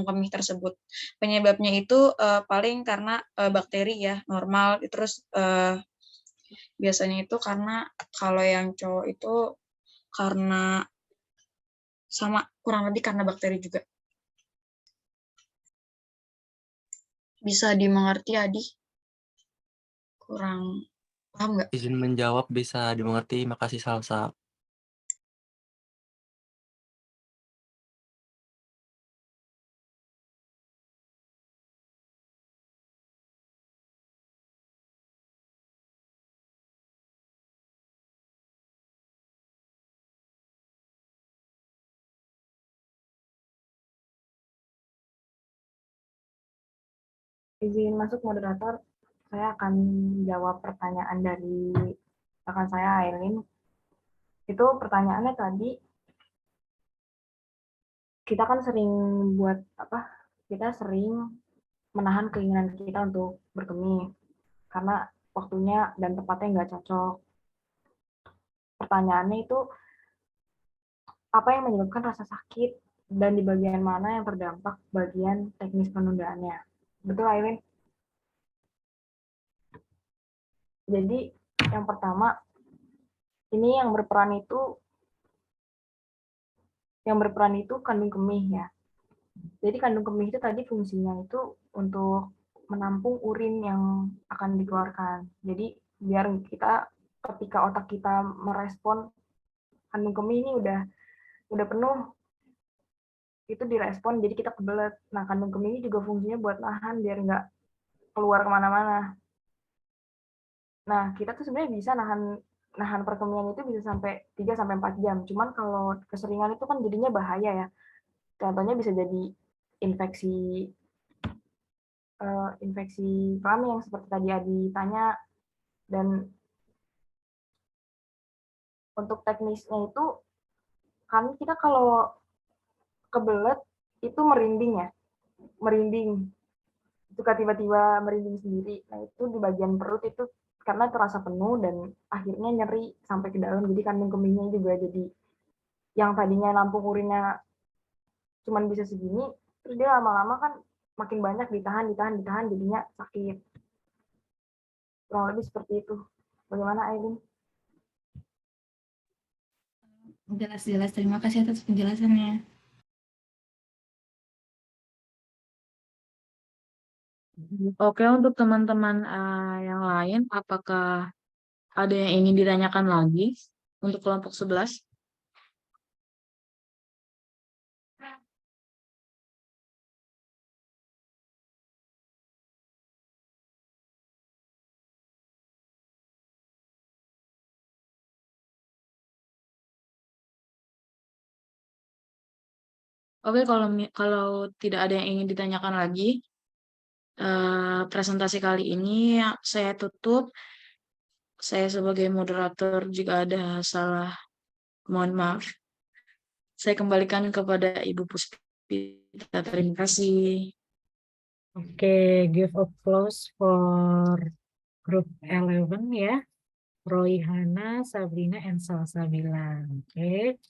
kemih tersebut. Penyebabnya itu paling karena bakteri ya, normal. Terus biasanya itu karena kalau yang cowok itu karena sama kurang lebih karena bakteri juga. Bisa dimengerti, Adi? Kurang paham nggak? Izin menjawab bisa dimengerti. Makasih Salsa. Izin masuk moderator, saya akan jawab pertanyaan dari rekan saya, Aileen. Itu pertanyaannya tadi, kita kan sering buat apa? Kita sering menahan keinginan kita untuk berkemih karena waktunya dan tempatnya nggak cocok. Pertanyaannya itu, apa yang menyebabkan rasa sakit dan di bagian mana yang terdampak bagian teknis penundaannya? Betul, Aileen? Jadi yang pertama, ini yang berperan itu kandung kemih ya. Jadi kandung kemih itu tadi fungsinya itu untuk menampung urin yang akan dikeluarkan. Jadi biar kita ketika otak kita merespon kandung kemih ini udah penuh, itu direspon jadi kita kebelet. Nah kandung kemih ini juga fungsinya buat nahan biar nggak keluar kemana-mana. Nah kita tuh sebenarnya bisa nahan perkemihan itu bisa sampai 3-4 jam. Cuman kalau keseringan itu kan jadinya bahaya ya. Contohnya bisa jadi infeksi kelamin yang seperti tadi Adi tanya, dan untuk teknisnya itu kan kita kalau kebelet itu merinding itu tiba-tiba merinding sendiri. Nah itu di bagian perut itu karena terasa penuh dan akhirnya nyeri sampai ke dalam, jadi kandung kemihnya juga jadi yang tadinya nampung urinnya cuman bisa segini, terus dia lama-lama kan makin banyak ditahan jadinya sakit. Kurang lebih seperti itu. Bagaimana Aileen? Jelas-jelas, terima kasih atas penjelasannya. Oke, untuk teman-teman yang lain, apakah ada yang ingin ditanyakan lagi untuk kelompok 11? Oke, kalau tidak ada yang ingin ditanyakan lagi, presentasi kali ini saya tutup. Saya sebagai moderator jika ada salah, mohon maaf. Saya kembalikan kepada Ibu Puspita. Terima kasih. Oke, give applause for group 11 ya. Roy Hana, Sabrina, and Salsabila. Oke.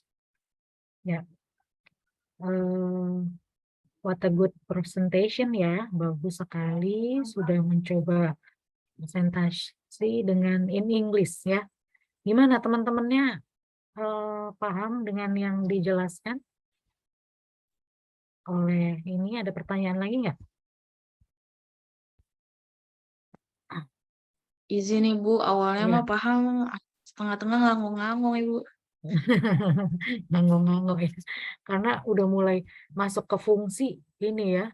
Ya. What a good presentation ya. Bagus sekali sudah mencoba presentasi dengan in English ya. Gimana teman-temannya? Paham dengan yang dijelaskan oleh ini? Ada pertanyaan lagi nggak? Izin Ibu, awalnya Ya. mah paham, setengah-tengah nganggung-nganggung Ibu. Nganggung-nganggung ya. Karena udah mulai masuk ke fungsi ini ya.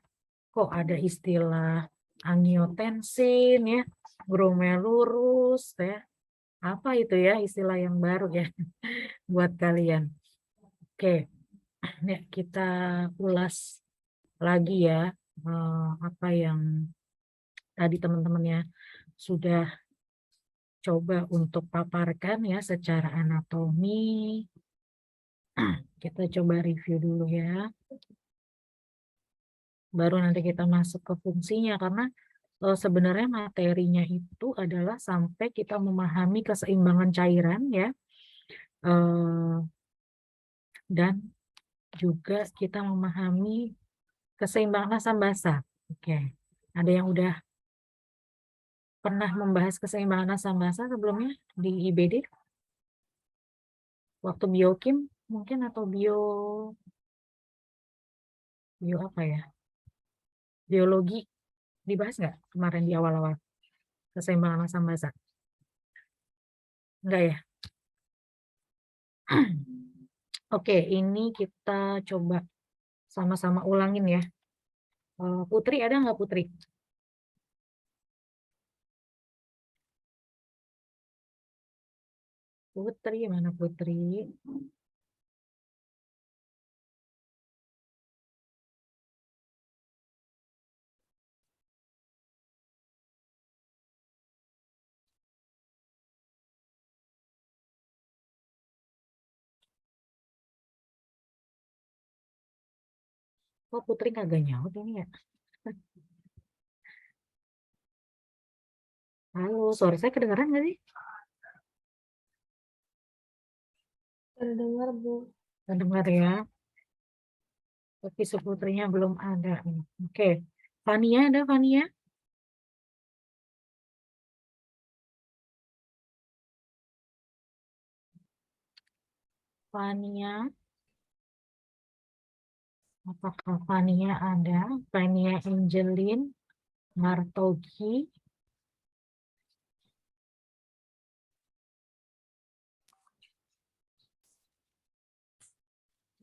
Kok ada istilah angiotensin ya, glomerulus ya. Apa itu ya istilah yang baru ya buat kalian. Oke, ya, kita ulas lagi ya apa yang tadi teman-temannya sudah coba untuk paparkan ya secara anatomi. Kita coba review dulu ya. Baru nanti kita masuk ke fungsinya karena sebenarnya materinya itu adalah sampai kita memahami keseimbangan cairan ya. Dan juga kita memahami keseimbangan asam basa. Oke. Ada yang udah pernah membahas keseimbangan asam basa sebelumnya di IBD? Waktu biokim mungkin atau bio apa ya? Biologi dibahas nggak kemarin di awal-awal keseimbangan asam basa? Enggak ya? Oke, ini kita coba sama-sama ulangin ya. Putri ada nggak Putri? Putri, mana Putri? Oh, Putri kagak nyaut ini ya. Halo, suara saya kedengaran nggak sih? Terdengar, Bu. Kedengar ya. Tapi seputrinya belum ada. Oke. Fania ada Fania? Fania. Apakah Fania ada? Fania Angelin, Martogi.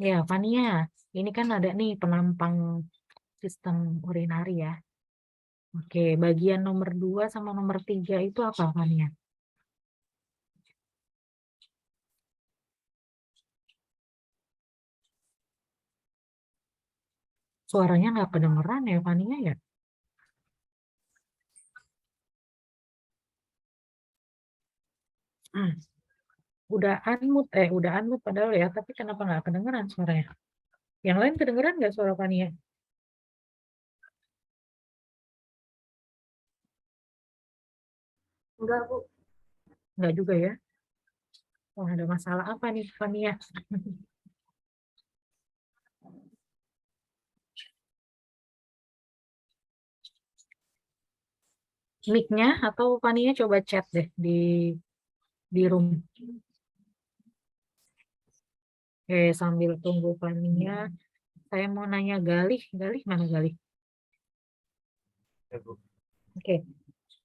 Ya, Fania. Ini kan ada nih penampang sistem urinari ya. Oke, bagian nomor 2 sama nomor 3 itu apa, Fania? Suaranya nggak kedengeran ya, Fania ya? Udah unmute padahal ya, tapi kenapa nggak kedengeran suaranya? Yang lain kedengeran nggak suara Fania? Enggak, Bu. Nggak juga ya? Wah, ada masalah apa nih, Fania? mic-nya atau Fania coba chat deh di room. Oke, sambil tunggu Fania, saya mau nanya Galih. Galih mana Galih? Oke,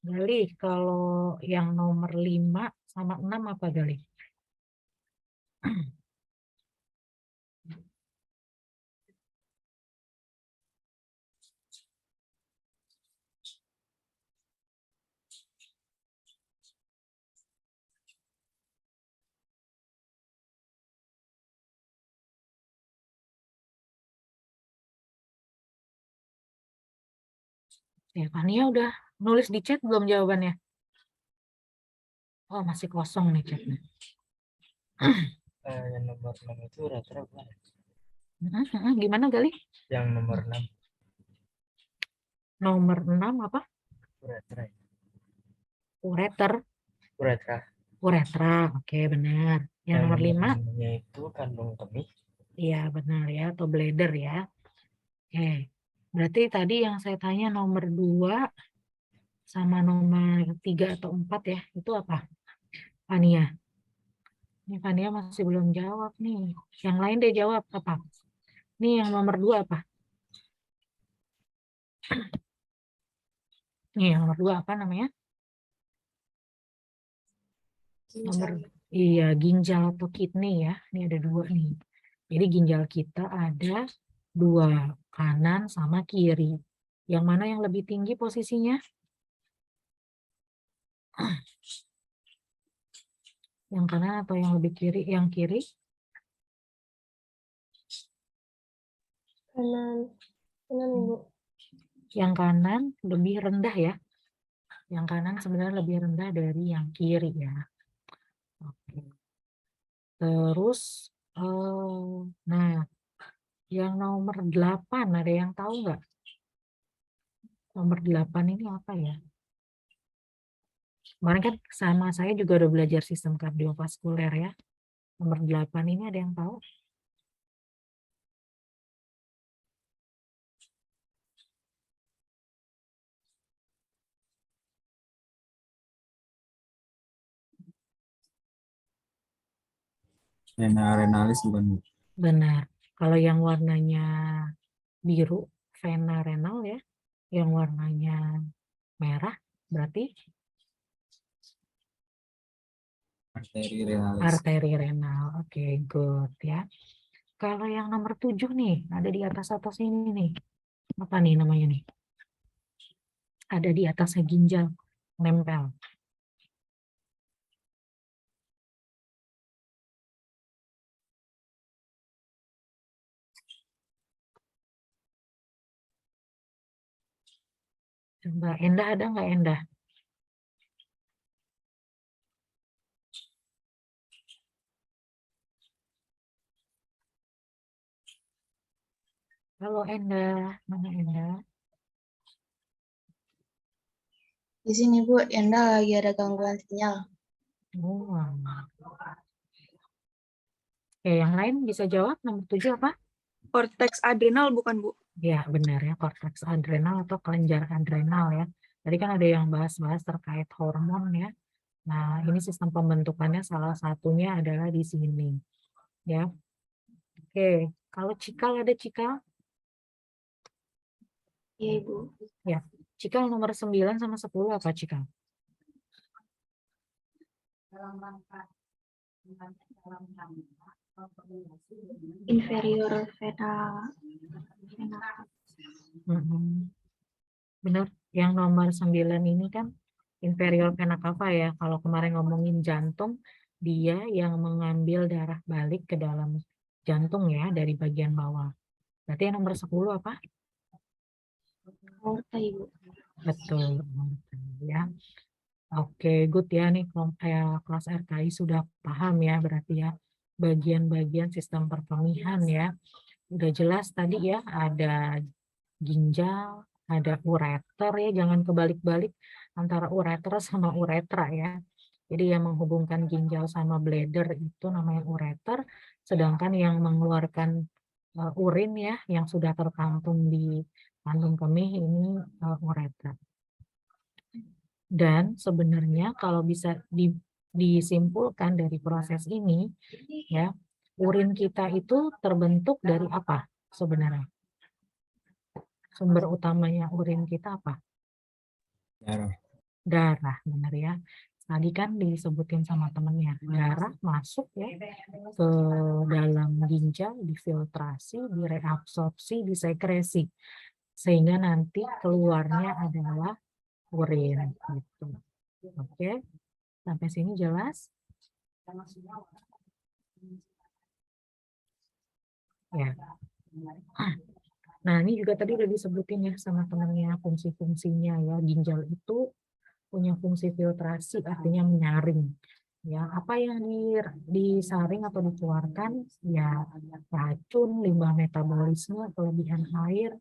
Galih, kalau yang nomor 5 sama 6 apa Galih? Ya, Fania udah nulis di chat belum jawabannya? Oh, masih kosong nih chatnya. Yang nomor 6 itu rata-rata Gimana Galih? yang nomor 6 Nomor 6 apa? uretra. Ureter. Uretra. Uretra, oke benar. Yang nomor 5? Itu kandung kemih. Iya benar ya, atau bladder ya. Oke, berarti tadi yang saya tanya nomor 2 sama nomor 3 atau 4 ya, itu apa? Fania. Ini Fania masih belum jawab nih. Yang lain deh jawab apa? Nih yang nomor 2 apa? Nih yang nomor 2 apa namanya? Nomor, iya ginjal atau kidney ya. Ini ada 2 nih. Jadi ginjal kita ada 2, kanan sama kiri. Yang mana yang lebih tinggi posisinya? Yang kanan atau yang lebih kiri? Yang kiri? Kanan, kanan Ibu. Yang kanan lebih rendah ya. Yang kanan sebenarnya lebih rendah dari yang kiri ya. Oke. Terus, nah, yang nomor 8 ada yang tahu nggak? Nomor 8 ini apa ya? Kemarin kan sama saya juga udah belajar sistem kardiovaskuler ya. Nomor 8 ini ada yang tahu? Vena renalis bukan? Benar. Kalau yang warnanya biru, vena renal ya. Yang warnanya merah, berarti Arteri renalis. arteri renal. Oke, good ya. Kalau yang nomor 7 nih, ada di atas ini nih. Apa nih namanya nih? Ada di atasnya ginjal, nempel. Coba Endah ada nggak Endah? Halo Endah, mana Endah? Di sini Bu, Enda lagi ada gangguan sinyal. Oh, oke, yang lain bisa jawab nomor 7 apa? Korteks adrenal bukan Bu? Ya benar ya, korteks adrenal atau kelenjar adrenal ya. Tadi kan ada yang bahas-bahas terkait hormon ya. Nah, ini sistem pembentukannya salah satunya adalah di sini. Ya. Oke, kalau cikal ada cikal? Iya Ibu. Ya, cikal nomor 9 sama 10 apa cikal? Inferior vena. Benar, yang nomor 9 ini kan inferior vena cava ya. Kalau kemarin ngomongin jantung, dia yang mengambil darah balik ke dalam jantung ya dari bagian bawah. Berarti yang nomor 10 apa? Aorta Ibu. Betul ya. Oke, good ya nih kelas RKI sudah paham ya berarti ya bagian-bagian sistem perkemihan ya. Udah jelas tadi ya ada ginjal, ada ureter ya, jangan kebalik-balik antara ureter sama uretra ya. Jadi yang menghubungkan ginjal sama bladder itu namanya ureter, sedangkan yang mengeluarkan urin ya yang sudah tertampung di kandung kemih ini uretra. Dan sebenarnya kalau bisa disimpulkan dari proses ini, ya, urin kita itu terbentuk dari apa sebenarnya? Sumber utamanya urin kita apa? Darah. Darah, benar ya. Tadi kan disebutin sama temennya, darah masuk ya ke dalam ginjal, difiltrasi, direabsorpsi, disekresi, sehingga nanti keluarnya adalah urin gitu. Oke, sampai sini jelas? Ya. Nah, ini juga tadi udah disebutin ya sama temennya fungsi-fungsinya ya. Ginjal itu punya fungsi filtrasi, artinya menyaring. Ya, apa yang disaring atau dikeluarkan? Ya, racun, limbah metabolisme, kelebihan air,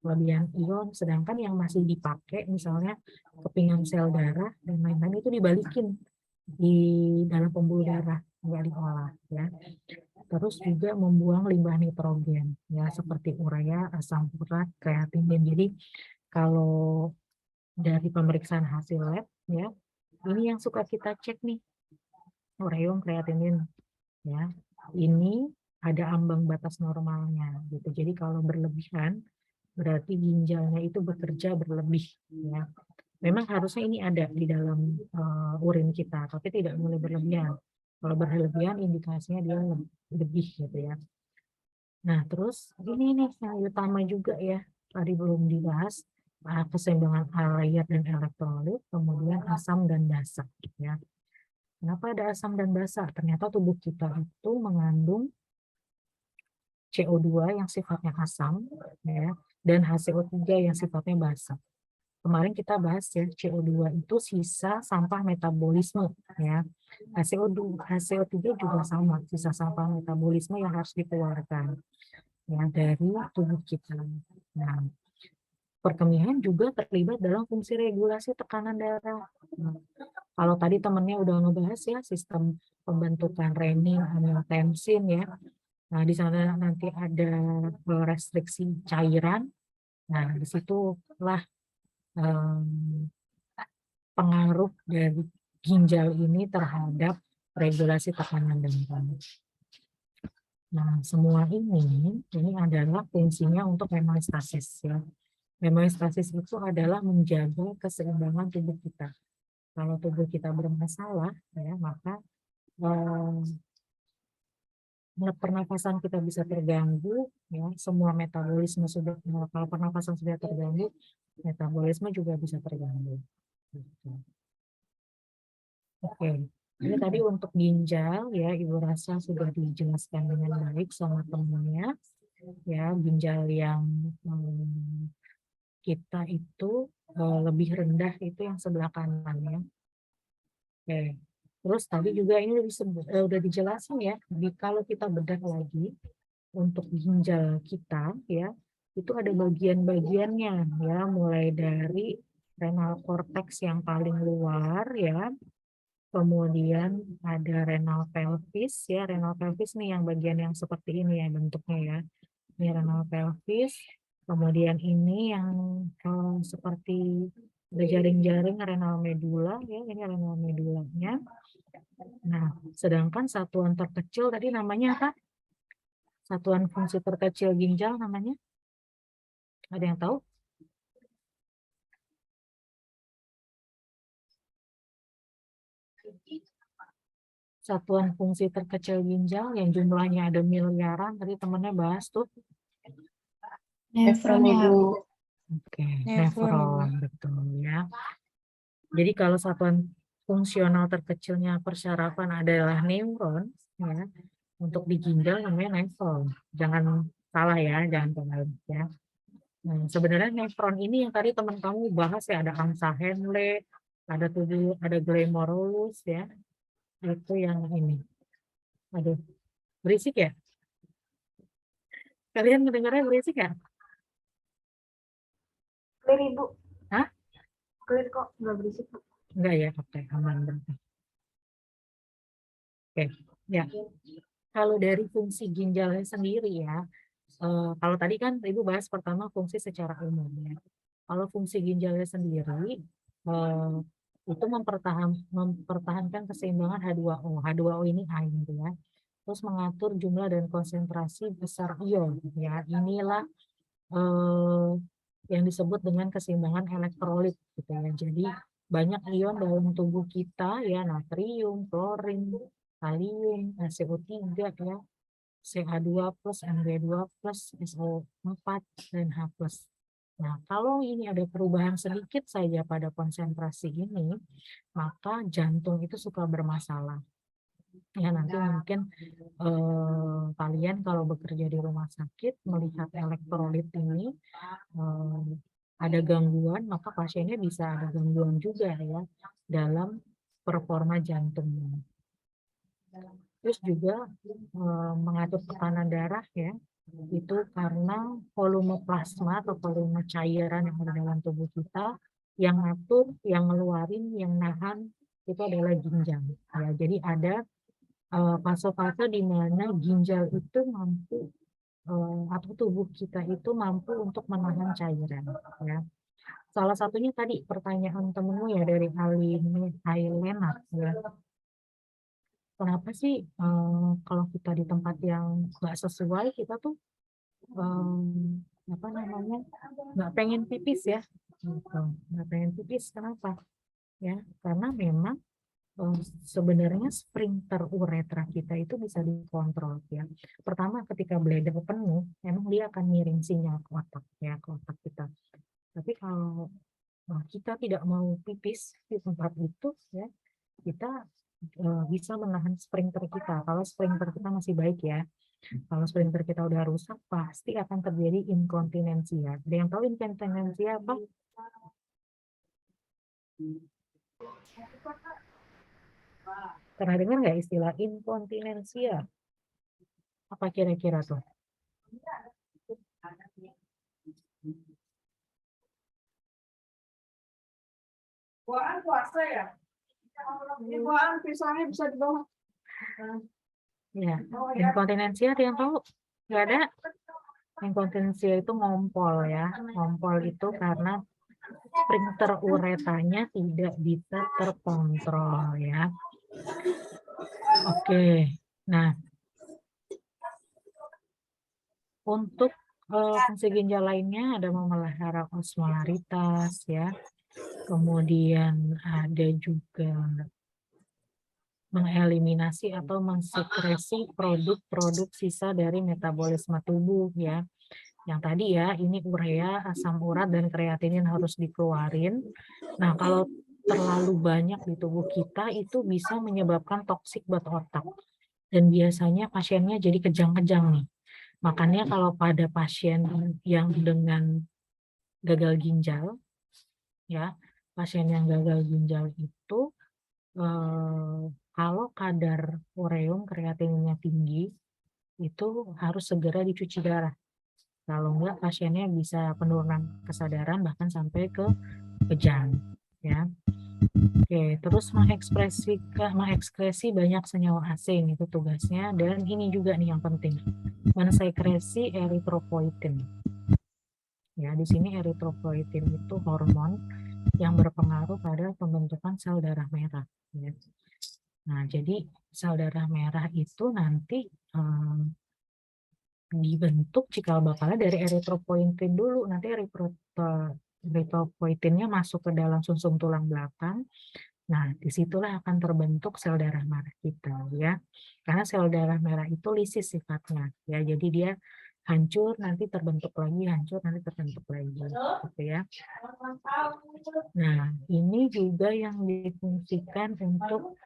kelebihan ion. Sedangkan yang masih dipakai, misalnya kepingan sel darah dan lain-lain itu dibalikin di dalam pembuluh darah, nggak diolah. Ya. Terus juga membuang limbah nitrogen, ya seperti urea, asam urat, kreatinin. Jadi kalau dari pemeriksaan hasil lab, ya, ini yang suka kita cek nih, ureum, kreatinin, ya. Ini ada ambang batas normalnya, gitu. Jadi kalau berlebihan, berarti ginjalnya itu bekerja berlebih, ya. Memang harusnya ini ada di dalam urin kita, tapi tidak boleh berlebihan. Kalau berlebihan, indikasinya dia lebih, gitu ya. Nah, terus ini nih yang utama juga ya, tadi belum dibahas, keseimbangan air dan elektrolit, kemudian asam dan basa. Ya. Kenapa ada asam dan basa? Ternyata tubuh kita itu mengandung CO2 yang sifatnya asam, ya, dan HCO3 yang sifatnya basa. Kemarin kita bahas ya, CO2 itu sisa sampah metabolisme, ya. HCO3 juga sama, sisa sampah metabolisme yang harus dikeluarkan ya dari tubuh kita. Nah, perkemihan juga terlibat dalam fungsi regulasi tekanan darah. Nah, kalau tadi temennya udah ngebahas ya sistem pembentukan renin, angiotensin ya. Nah, di sana nanti ada restriksi cairan. Nah, disitulah pengaruh dari ginjal ini terhadap regulasi tekanan darah. Nah, semua ini adalah fungsinya untuk hemostasis ya. Hemostasis itu adalah menjaga keseimbangan tubuh kita. Kalau tubuh kita bermasalah, ya, maka pernapasan kita bisa terganggu, ya. Semua metabolisme sudah, kalau pernapasan sudah terganggu, metabolisme juga bisa terganggu. Gitu. Oke. Ini tadi untuk ginjal ya, Ibu rasa sudah dijelaskan dengan baik sama temennya. Ya, ginjal yang kita itu lebih rendah itu yang sebelah kanan ya. Oke. Terus tadi juga ini udah dijelasin ya, kalau kita bedah lagi untuk ginjal kita ya, itu ada bagian-bagiannya ya, mulai dari renal cortex yang paling luar ya. Kemudian ada renal pelvis ya, renal pelvis nih yang bagian yang seperti ini ya bentuknya ya. Ini renal pelvis. Kemudian ini yang seperti jaring-jaring renal medula ya, ini renal medulanya. Nah, sedangkan satuan terkecil tadi namanya apa? Satuan fungsi terkecil ginjal namanya? Ada yang tahu? Satuan fungsi terkecil ginjal yang jumlahnya ada miliaran, tadi temennya bahas tuh. Nefron, Ibu. Oke, nefron, betul ya. Jadi kalau satuan fungsional terkecilnya persyarafan adalah neuron, ya, untuk di ginjal namanya nefron. Jangan salah ya, jangan salah ya. Nah, sebenarnya nefron ini yang tadi teman kamu bahas ya, ada angsa Henle, ada glomerulus ya, itu yang ini. Aduh, berisik ya? Kalian mendengarnya berisik ya? Clear, Ibu. Hah? Clear kok, nggak berisik, Bu. Enggak ya, oke, aman berarti. Oke, ya. Kalau dari fungsi ginjalnya sendiri ya, kalau tadi kan Ibu bahas pertama fungsi secara umum ya. Kalau fungsi ginjalnya sendiri, itu mempertahankan keseimbangan H2O. H2O ini air ya. Terus mengatur jumlah dan konsentrasi besar ion ya. Inilah yang disebut dengan keseimbangan elektrolit gitu ya. Jadi banyak ion dalam tubuh kita ya, natrium, klorin, kalium, CO3 ya, CH2+, Mg2+, SO4 dan H+. Nah, kalau ini ada perubahan sedikit saja pada konsentrasi ini, maka jantung itu suka bermasalah. Ya, nanti mungkin kalian kalau bekerja di rumah sakit melihat elektrolit ini ada gangguan, maka pasiennya bisa ada gangguan juga ya dalam performa jantungnya. Terus juga mengatur tekanan darah ya, itu karena volume plasma atau volume cairan yang ada dalam tubuh kita, yang ngatur, yang ngeluarin, yang nahan itu adalah ginjal. Ya, jadi ada fase-fase di mana ginjal itu mampu atau tubuh kita itu mampu untuk menahan cairan. Ya. Salah satunya tadi pertanyaan temenmu ya dari Ailena ya. Kenapa sih kalau kita di tempat yang nggak sesuai kita tuh apa namanya nggak pengen pipis ya, gitu. Nggak pengen pipis kenapa? Ya karena memang sebenarnya sphincter uretra kita itu bisa dikontrol ya. Pertama ketika bladder penuh, memang dia akan ngirim sinyal ke otak ya, ke otak kita. Tapi kalau kita tidak mau pipis di tempat itu ya, kita bisa menahan sphincter kita. Kalau sphincter kita masih baik ya. Kalau sphincter kita udah rusak, pasti akan terjadi inkontinensia. Ada yang tahu inkontinensia apa? Pernah dengar nggak istilah inkontinensia? Apa kira-kira tuh? Buaan puasa ya? Buaan pisangnya bisa di bawah. Ya, inkontinensia ada yang tahu? Nggak ada? Inkontinensia itu ngompol ya. Ngompol itu karena sphincter uretranya tidak bisa terkontrol ya. Oke, nah untuk fungsi ginjal lainnya ada memelihara osmolaritas ya, kemudian ada juga mengeliminasi atau mensekresi produk-produk sisa dari metabolisme tubuh ya. Yang tadi ya, ini urea, asam urat, dan kreatinin harus dikeluarin. Nah, kalau terlalu banyak di tubuh kita, itu bisa menyebabkan toksik buat otak. Dan biasanya pasiennya jadi kejang-kejang nih. Makanya kalau pada pasien yang dengan gagal ginjal, ya, pasien yang gagal ginjal itu, kalau kadar ureum kreatininnya tinggi, itu harus segera dicuci darah. Kalau enggak pasiennya bisa penurunan kesadaran bahkan sampai ke kejang ya. Oke, terus mengekskresi banyak senyawa asing itu tugasnya, dan ini juga nih yang penting, mensekresi eritropoietin. Ya, di sini eritropoietin itu hormon yang berpengaruh pada pembentukan sel darah merah ya. Nah, jadi sel darah merah itu nanti dibentuk cikal bakalnya dari eritropoietin dulu. Nanti eritropoietinnya masuk ke dalam sumsum tulang belakang. Nah, disitulah akan terbentuk sel darah merah kita ya. Karena sel darah merah itu lisis sifatnya ya. Jadi dia hancur nanti terbentuk lagi, hancur nanti terbentuk lagi gitu ya. Nah, ini juga yang difungsikan untuk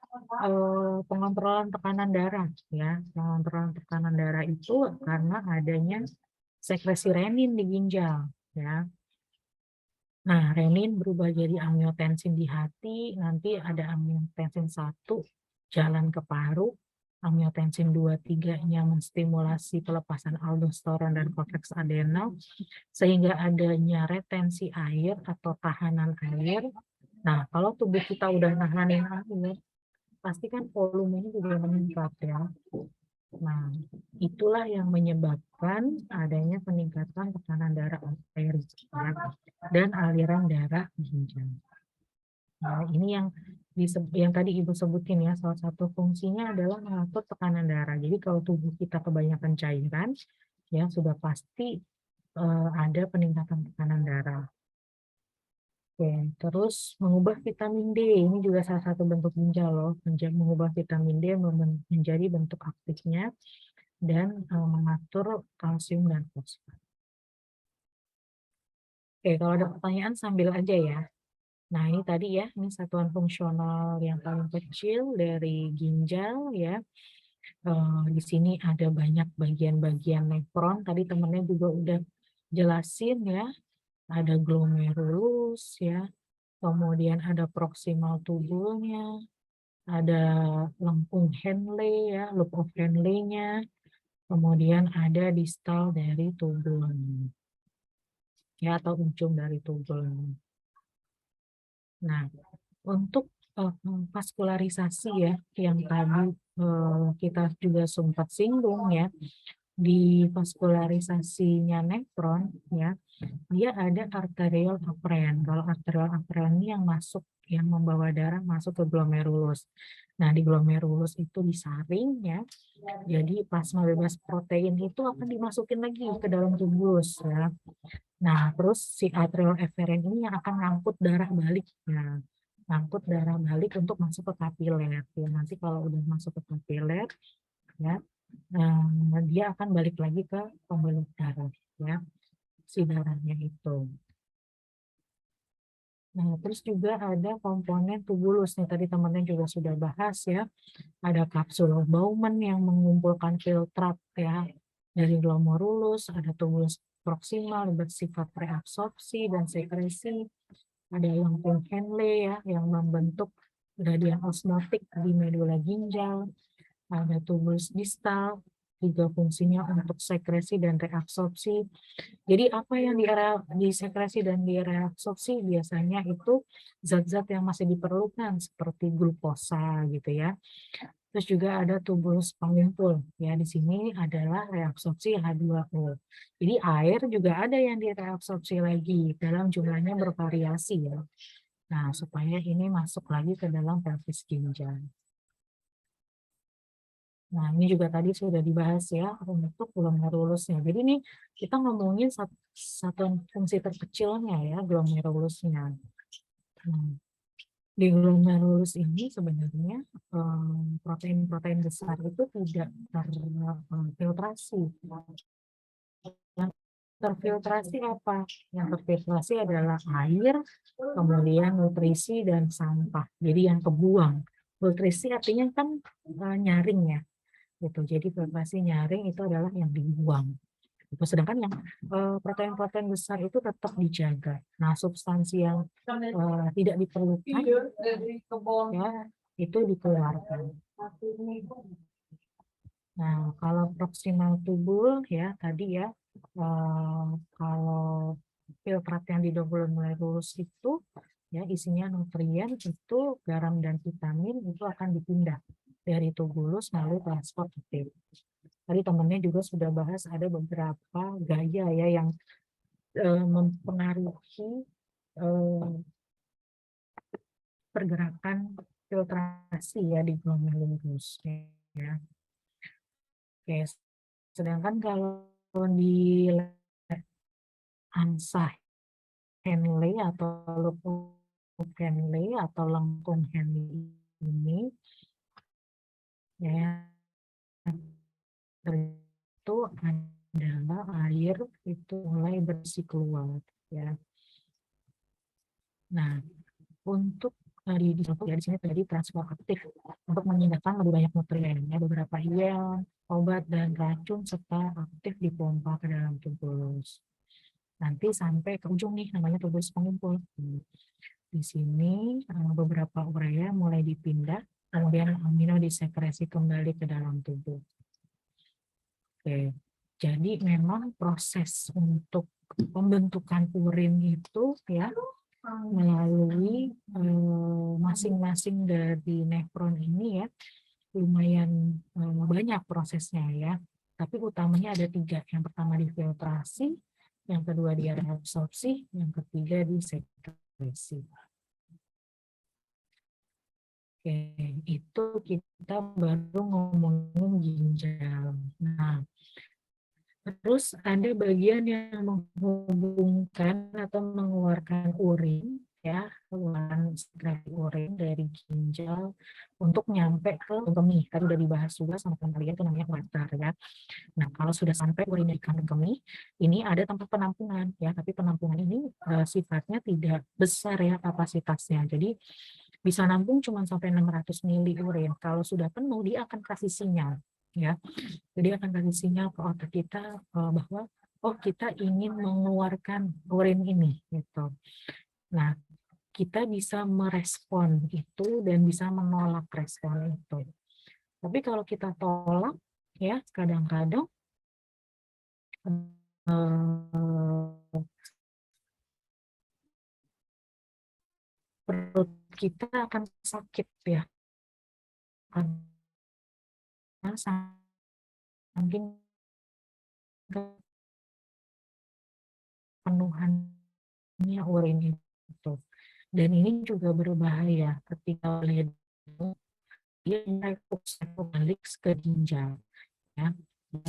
pengontrolan tekanan darah ya. Pengontrolan tekanan darah itu karena adanya sekresi renin di ginjal ya. Nah, renin berubah jadi angiotensin di hati, nanti ada angiotensin 1 jalan ke paru, angiotensin 2-3-nya menstimulasi pelepasan aldosteron dan korteks adrenal, sehingga adanya retensi air atau tahanan air. Nah, kalau tubuh kita udah nahanin air, pasti kan volumenya juga meningkat ya. Nah, itulah yang menyebabkan adanya peningkatan tekanan darah arteri dan aliran darah ginjal. Nah, ini yang tadi Ibu sebutin ya, salah satu fungsinya adalah mengatur tekanan darah. Jadi kalau tubuh kita kebanyakan cairan, ya sudah pasti ada peningkatan tekanan darah. Oke, terus mengubah vitamin D, ini juga salah satu bentuk ginjal loh, mengubah vitamin D menjadi bentuk aktifnya dan mengatur kalsium dan fosfor. Oke, kalau ada pertanyaan sambil aja ya. Nah, ini tadi ya, ini satuan fungsional yang paling kecil dari ginjal ya. Di sini ada banyak bagian-bagian nefron, tadi temennya juga udah jelasin ya. Ada glomerulus ya, kemudian ada proximal tubulnya, ada lengkung Henle ya, loop of Henle-nya, kemudian ada distal dari tubulnya ya, atau ujung dari tubulnya. Nah, untuk vaskularisasi ya, yang tadi kita juga sempat singgung ya, di vaskularisasinya nefron ya, dia ada arterial afferent. Kalau arterial afferent ini yang masuk, yang membawa darah masuk ke glomerulus. Nah, di glomerulus itu disaring ya, jadi plasma bebas protein itu akan dimasukin lagi ke dalam tubulus ya. Nah, terus si arterial afferent ini yang akan ngangkut darah balik ya. Ngangkut darah balik untuk masuk ke kapiler ya. Nanti kalau udah masuk ke kapiler ya, dia akan balik lagi ke pembuluh darah ya, si darahnya itu. Nah, terus juga ada komponen tubulus nih, tadi teman-teman juga sudah bahas ya. Ada kapsul Bowman yang mengumpulkan filtrat ya dari glomerulus, ada tubulus proksimal bersifat reabsorpsi dan sekresi, ada lengkung Henle ya yang membentuk gradien osmotik di medula ginjal, ada tubulus distal juga fungsinya untuk sekresi dan reabsorpsi. Jadi apa yang disekresi dan direabsorpsi biasanya itu zat-zat yang masih diperlukan seperti glukosa gitu ya. Terus juga ada tubulus pengumpul ya, di sini adalah reabsorpsi H2O. Jadi air juga ada yang direabsorpsi lagi dalam jumlahnya bervariasi ya. Nah, supaya ini masuk lagi ke dalam pelvis ginjal. Nah, ini juga tadi sudah dibahas ya untuk glomerulusnya. Jadi ini kita ngomongin satuan fungsi terkecilnya ya, glomerulusnya. Nah, di glomerulus ini sebenarnya protein-protein besar itu tidak terfiltrasi. Yang terfiltrasi apa? Yang terfiltrasi adalah air, kemudian nutrisi dan sampah. Jadi yang kebuang. Nutrisi artinya kan nyaring ya. Gitu. Jadi filtrasi nyaring itu adalah yang dibuang. Gitu. Sedangkan yang protein-protein besar itu tetap dijaga. Nah, substansi yang tidak diperlukan ya itu dikeluarkan. Nah, kalau proximal tubul ya tadi ya, kalau filtrat yang di glomerulus itu ya isinya nutrien, itu garam dan vitamin itu akan dipindah dari tubulus melalui transport aktif. Tadi temannya juga sudah bahas ada beberapa gaya ya yang mempengaruhi pergerakan filtrasi ya di glomerulus ya. Oke, sedangkan kalau di ANSA Henle atau lupus Henle atau lengkung Henle ini ya itu adalah air itu mulai bersih keluar ya. Nah, untuk di sini terjadi transfer aktif untuk memindahkan lebih banyak nutrien ya, beberapa ion, obat dan racun serta aktif dipompa ke dalam tubulus. Nanti sampai ke ujung nih namanya tubulus pengumpul. Di sini beberapa urea mulai dipindah, kemudian amino disekresi kembali ke dalam tubuh. Oke, jadi memang proses untuk pembentukan urin itu ya melalui masing-masing dari nefron ini ya lumayan banyak prosesnya ya. Tapi utamanya ada 3. Yang pertama difiltrasi, yang kedua dia reabsorpsi, yang ketiga disekresi. Oke, itu kita baru ngomongin ginjal. Nah, terus ada bagian yang menghubungkan atau mengeluarkan urin, ya, keluaran sekret urin dari ginjal untuk nyampe ke kemih. Tadi udah dibahas juga sama kalian, itu namanya ureter, ya. Nah, kalau sudah sampai urin di kandung kemih, ini ada tempat penampungan, ya. Tapi penampungan ini sifatnya tidak besar, ya, kapasitasnya. Jadi bisa nampung cuma sampai 600 mili urin. Kalau sudah penuh, dia akan kasih sinyal, ya. Jadi akan kasih sinyal ke otak kita bahwa oh, kita ingin mengeluarkan urin ini, gitu. Nah, kita bisa merespon itu dan bisa menolak respon itu. Tapi kalau kita tolak, ya, kadang-kadang perut kita akan sakit, ya, karena saking penuhannya urin itu. Dan ini juga berbahaya ketika dia reflux balik ke ginjal, ya.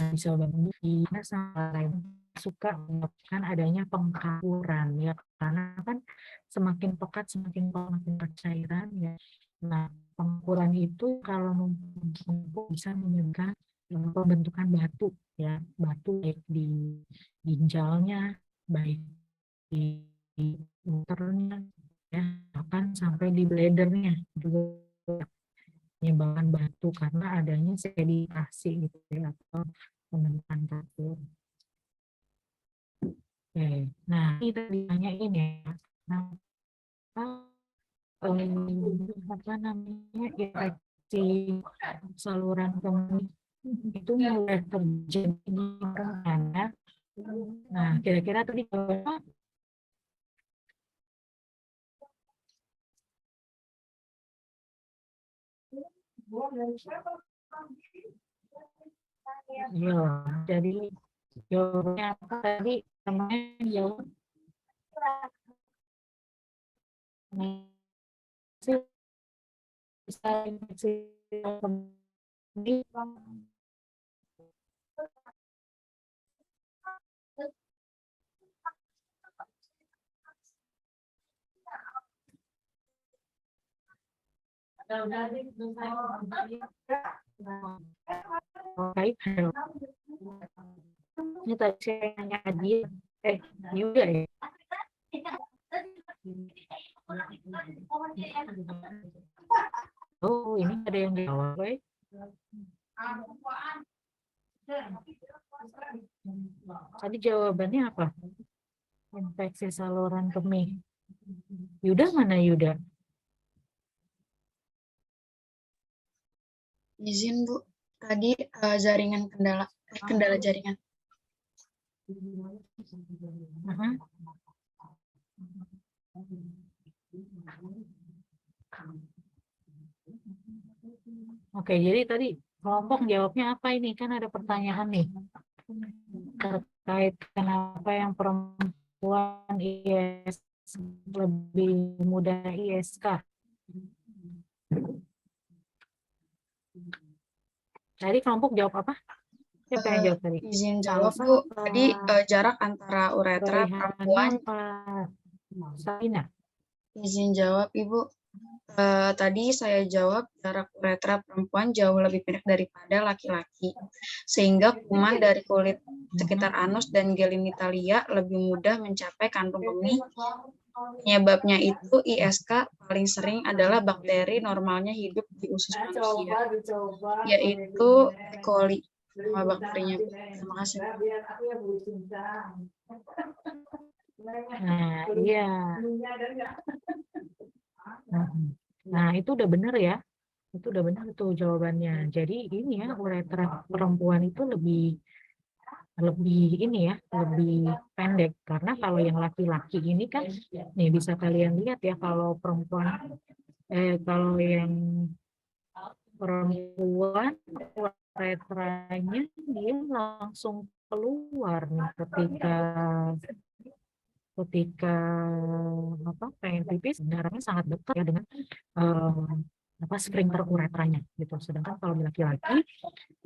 Bisa banget karena lain suka menyebabkan adanya pengkapuran, ya, karena kan semakin pekat semakin cairan, ya. Nah, pengkapuran itu kalau numpuk bisa menyebabkan pembentukan batu, ya, batu baik di ginjalnya, baik di uternya, ya, bahkan sampai di bladernya juga menyebabkan batu karena adanya sedimentasi, gitu, ya, atau pembentukan batu. Oke, nah ini tadi tanyain, ya, nah, apa namanya, infeksi saluran kemih itu mulai terjadi di mana? Nah, kira-kira tadi apa? Iya, jadi jawabannya apa tadi? Namanya jawab bisa infeksi kemih. Ini tadi saya nanya dia, juga, ya. Oh, ini ada yang jawab, baik. Tadi jawabannya apa? Infeksi saluran kemih. Yuda mana Yuda? Izin Bu, tadi jaringan kendala jaringan. Oke, jadi tadi kelompok jawabnya apa ini? Kan ada pertanyaan nih terkait kenapa yang perempuan IS lebih mudah ISK. Tadi kelompok jawab apa? Siapa yang jawab tadi? Izin jawab Bu, tadi jarak antara uretra perempuan. Salina. Izin jawab Ibu. Tadi saya jawab jarak uretra perempuan jauh lebih pendek daripada laki-laki, sehingga kuman dari kulit sekitar anus dan genitalia lebih mudah mencapai kantung kemih. Penyebabnya itu ISK paling sering adalah bakteri normalnya hidup di usus manusia, yaitu E. coli. Nama bakterinya. Terima kasih. Nah, iya. Nah, itu udah benar, ya. Itu udah benar tuh jawabannya. Jadi ini, ya, uretra perempuan itu lebih ini, ya, lebih pendek, karena kalau yang laki-laki ini kan nih bisa kalian lihat, ya, kalau perempuan kalau yang perempuan uretranya dia langsung keluar nih ketika apa pengen pipis, darahnya sangat dekat, ya, dengan sphincter uretranya gitu. Sedangkan kalau di laki-laki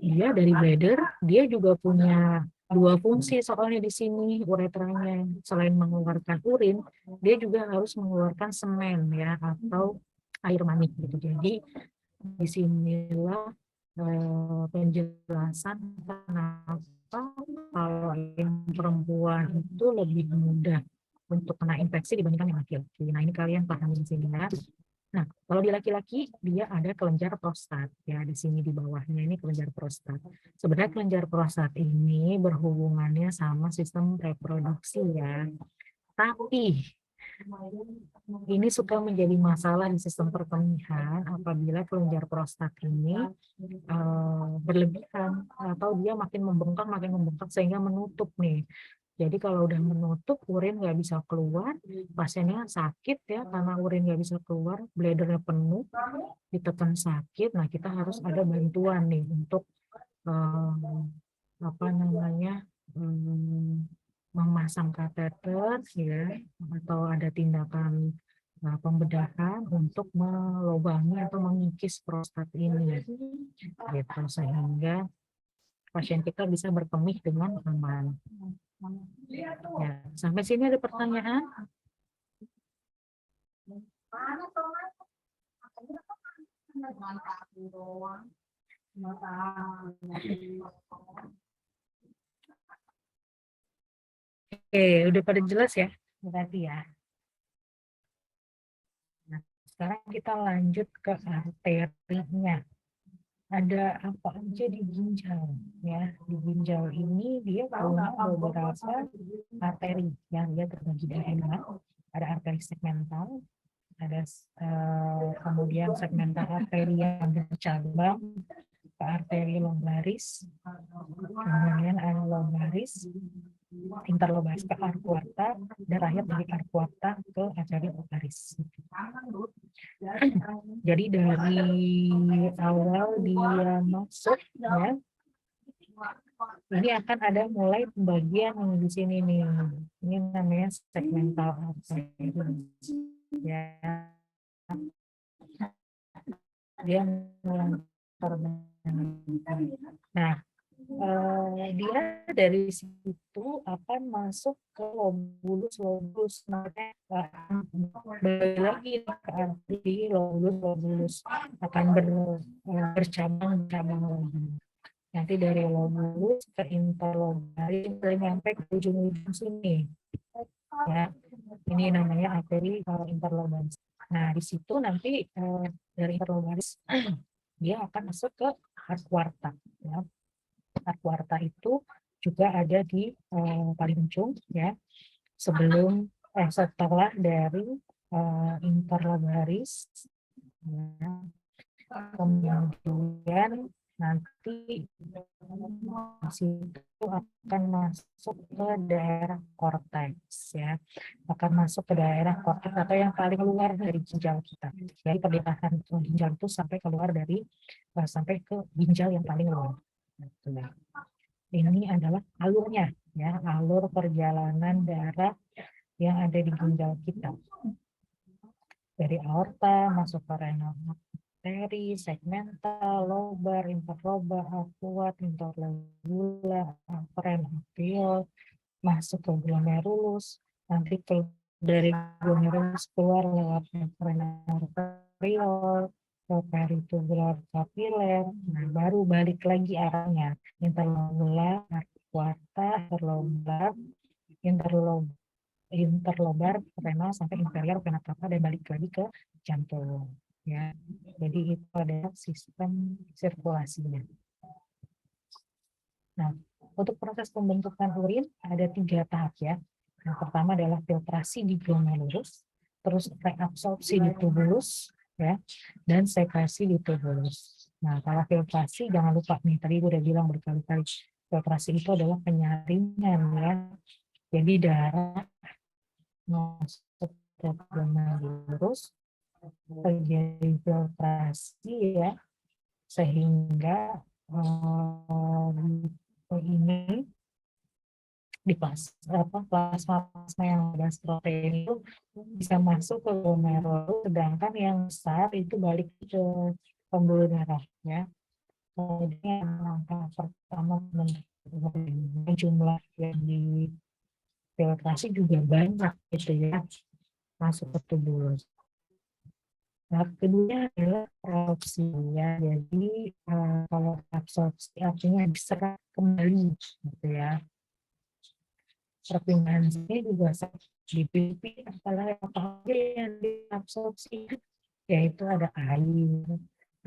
dia dari bladder dia juga punya dua fungsi soalnya di sini uretranya. Selain mengeluarkan urin, dia juga harus mengeluarkan semen ya atau air mani gitu. Jadi disinilah penjelasan kenapa kalau yang perempuan itu lebih mudah untuk kena infeksi dibandingkan yang laki-laki. Nah, ini kalian pahami di sini ya. Nah, kalau di laki-laki dia ada kelenjar prostat ya, di sini di bawahnya ini kelenjar prostat. Sebenarnya kelenjar prostat ini berhubungannya sama sistem reproduksi ya. Tapi ini suka menjadi masalah di sistem perkemihan apabila kelenjar prostat ini berlebihan atau dia makin membengkak sehingga menutup nih. Jadi kalau udah menutup, urin nggak bisa keluar, pasiennya sakit ya karena urin nggak bisa keluar, bladdernya penuh, ditekan sakit. Nah, kita harus ada bantuan nih untuk memasang kateter ya, atau ada tindakan pembedahan untuk melubangi atau mengikis prostat ini, gitu, sehingga pasien kita bisa berkemih dengan aman. Ya, sampai sini ada pertanyaan? Oke, udah pada jelas ya berarti ya. Nah, sekarang kita lanjut ke arterinya. Ada apa aja di ginjal ya? Di ginjal ini dia punya beberapa arteri yang dia terbagi dari dua. Ada arteri segmental, ada kemudian segmental arteri yang bercabang ke arteri lobaris, kemudian ada lobaris, interlobaris ke arcuata, dan terakhir dari arcuata ke arteri lobaris. Jadi dari awal dia masuk ya, ini akan ada mulai pembagian yang di sini nih. Ini namanya segmental artery ya. Dia mulai terbang. Nah, dia dari situ akan masuk ke lobulus. Balik lagi ke arteri lobulus akan bercabang lagi. Nanti dari lobulus ke interlobaris sampai ke ujung-ujung sini. Ya, ini namanya arteri interlobaris. Nah, di situ nanti dari interlobaris dia akan masuk ke arcuata. Ya. Arcuata itu juga ada di paling ujung ya, setelah dari interlobaris ya. Kemudian nanti situ akan masuk ke daerah korteks ya, akan masuk ke daerah korteks atau yang paling luar dari ginjal kita. Jadi perlintasan ginjal itu sampai keluar dari sampai ke ginjal yang paling luar. Ini adalah alurnya ya, alur perjalanan darah yang ada di ginjal kita. Dari aorta masuk ke renal arteri, segmental, lobar, interlobar, arcuat, interlobula, aferen, arteriol, masuk ke glomerulus, nanti dari glomerulus keluar lewat renal arteriol, ke peritubular kapiler, nah baru balik lagi arahnya, interlobular, arcuata, interlobar, renal sampai inferior vena cava dan balik lagi ke jantung ya. Jadi itu adalah sistem sirkulasinya. Nah, untuk proses pembentukan urin ada 3 tahap ya. Yang pertama adalah filtrasi di glomerulus, terus reabsorpsi di tubulus ya, dan sekresi di tubulus. Nah, kalau filtrasi jangan lupa nih, tadi gue udah bilang berkali-kali, filtrasi itu adalah penyaringan ya. Jadi darah masuk ke glomerulus, terjadi filtrasi ya, sehingga ini di plasma yang bebas protein itu bisa masuk ke glomerulus, sedangkan yang besar itu balik ke pembuluh darah ya. Kemudian langkah pertama jumlah yang difiltrasi juga banyak gitu ya masuk ke tubuh. Nah, kedua adalah absorpsi ya. Jadi kalau absorpsi artinya diserap kembali gitu ya. Perpindahan sini juga dipilih apa yang diabsorpsi, yaitu ada air,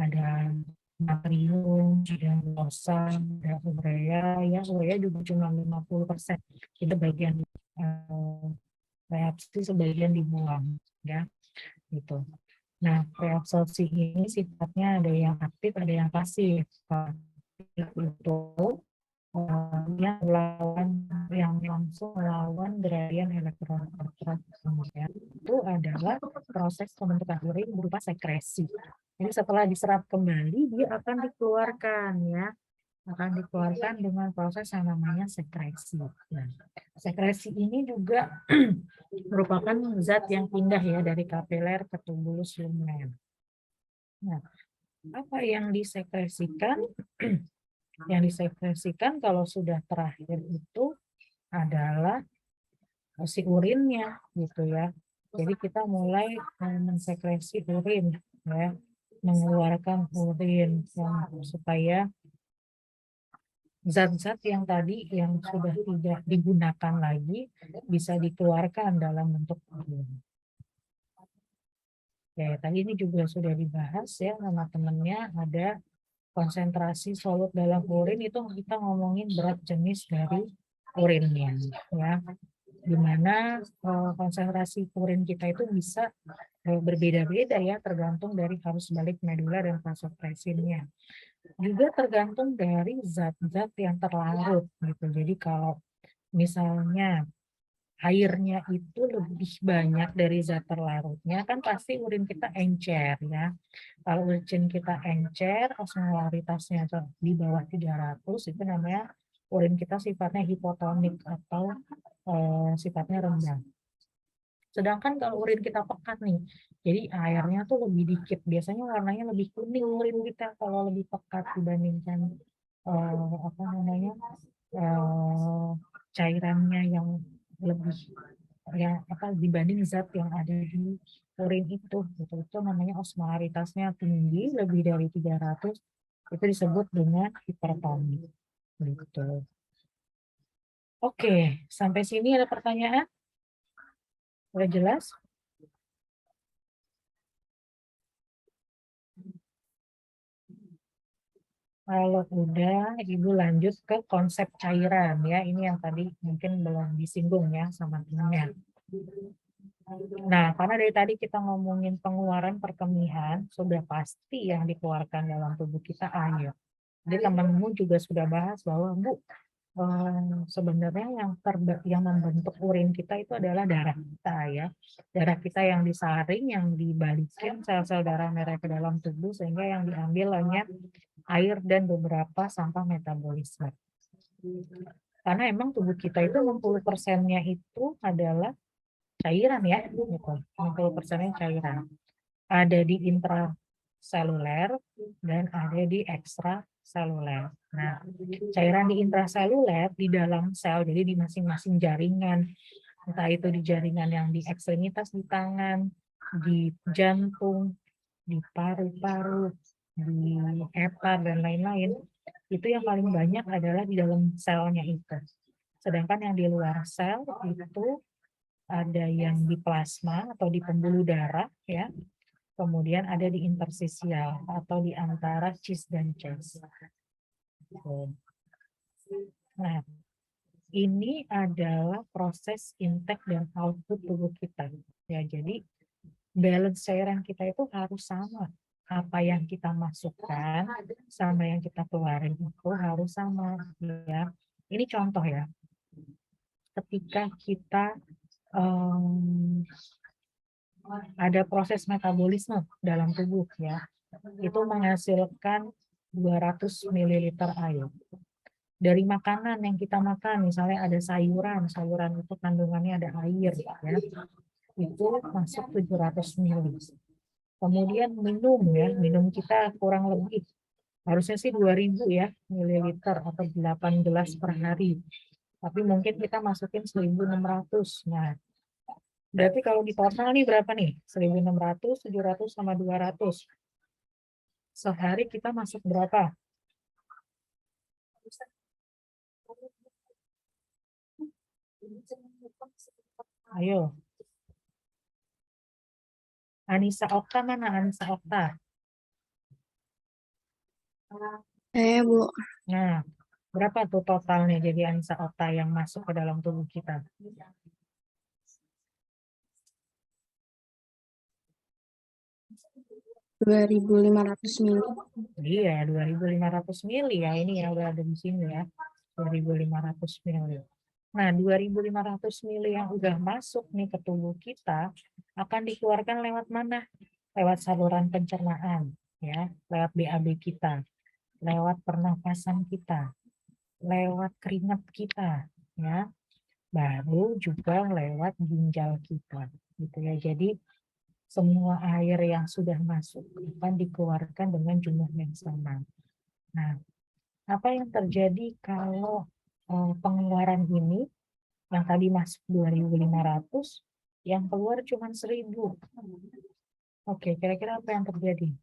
ada natrium, ada glukosa, ada urea, ya urea juga cuma 50%. Itu bagian reaksi, sebagian dibuang ya gitu. Nah, reabsorpsi ini sifatnya ada yang aktif, ada yang pasif. Itu yang langsung melawan gradien elektron ya. Itu adalah proses pembentukan urin berupa sekresi. Jadi setelah diserap kembali, dia akan dikeluarkan ya. Akan dikeluarkan dengan proses yang namanya sekresi. Nah, sekresi ini juga merupakan zat yang pindah ya dari kapiler ke tubulus lumen. Nah, apa yang disekresikan? Yang disekresikan kalau sudah terakhir itu adalah si urinnya gitu ya. Jadi kita mulai mensekresi urin ya, mengeluarkan urin supaya zat-zat yang tadi yang sudah tidak digunakan lagi bisa dikeluarkan dalam bentuk urin. Ya, tadi ini juga sudah dibahas ya sama temennya, ada konsentrasi solut dalam urin itu kita ngomongin berat jenis dari urinnya ya. Dimana konsentrasi urin kita itu bisa berbeda-beda ya tergantung dari arus balik medula dan vasopresinnya. Juga tergantung dari zat-zat yang terlarut gitu. Jadi kalau misalnya airnya itu lebih banyak dari zat terlarutnya, kan pasti urin kita encer ya. Kalau urin kita encer, osmolaritasnya di bawah 300, itu namanya urin kita sifatnya hipotonik atau sifatnya rendah. Sedangkan kalau urin kita pekat nih, jadi airnya tuh lebih dikit, biasanya warnanya lebih kuning urin kita kalau lebih pekat dibandingkan cairannya yang lebih dibanding zat yang ada di urin itu namanya osmolaritasnya tinggi lebih dari 300, itu disebut dengan hipertonik gitu. Oke, sampai sini ada pertanyaan? Udah jelas? Kalau udah, Ibu lanjut ke konsep cairan ya. Ini yang tadi mungkin belum disinggung ya sama temennya. Nah, karena dari tadi kita ngomongin pengeluaran perkemihan, sudah pasti yang dikeluarkan dalam tubuh kita air. Jadi temanmu juga sudah bahas bahwa Bu, sebenarnya yang membentuk urin kita itu adalah darah kita ya. Darah kita yang disaring, yang dibalikin sel-sel darah merah ke dalam tubuh sehingga yang diambil hanya air dan beberapa sampah metabolisme. Karena emang tubuh kita itu 60%-nya itu adalah cairan ya, gitu. 60%-nya cairan. Ada di intraseluler dan ada di ekstraseluler. Nah, cairan di intraseluler di dalam sel, jadi di masing-masing jaringan, entah itu di jaringan yang di ekstremitas di tangan, di jantung, di paru-paru, di hepar dan lain-lain, itu yang paling banyak adalah di dalam selnya itu. Sedangkan yang di luar sel itu ada yang di plasma atau di pembuluh darah ya. Kemudian ada di interstisial atau di antara cis dan ces. Nah, ini adalah proses intake dan output tubuh kita. Ya, jadi balance cairan kita itu harus sama. Apa yang kita masukkan sama yang kita keluarin itu harus sama. Ya, ini contoh ya. Ketika kita ada proses metabolisme dalam tubuh ya, itu menghasilkan 200 ml air. dari makanan yang kita makan, misalnya ada sayuran, sayuran itu kandungannya ada air, ya, itu masuk 700 ml. Kemudian minum ya, minum kita kurang lebih harusnya sih 2000 ya mililiter atau 8 gelas per hari. Tapi mungkin kita masukin 1600. Nah, berarti kalau di total nih berapa nih? 1600, 700 sama 200. Sehari kita masuk berapa? Ayo. Anissa Okta mana? Anissa Okta. Bu. Nah, berapa tuh totalnya jadi Anissa Okta yang masuk ke dalam tubuh kita? 2.500 mili. Iya, 2.500 mili ya. Ini ya udah ada di sini ya. 2.500 mili. Nah, 2.500 mili yang udah masuk nih ke tubuh kita akan dikeluarkan lewat mana? Lewat saluran pencernaan, ya, lewat BAB kita, lewat pernapasan kita, lewat keringat kita, ya, baru juga lewat ginjal kita, gitu ya. Jadi semua air yang sudah masuk akan dikeluarkan dengan jumlah yang sama. Nah, apa yang terjadi kalau pengeluaran ini yang tadi masuk 2.500, yang keluar cuma 1.000? Oke, kira-kira apa yang terjadi?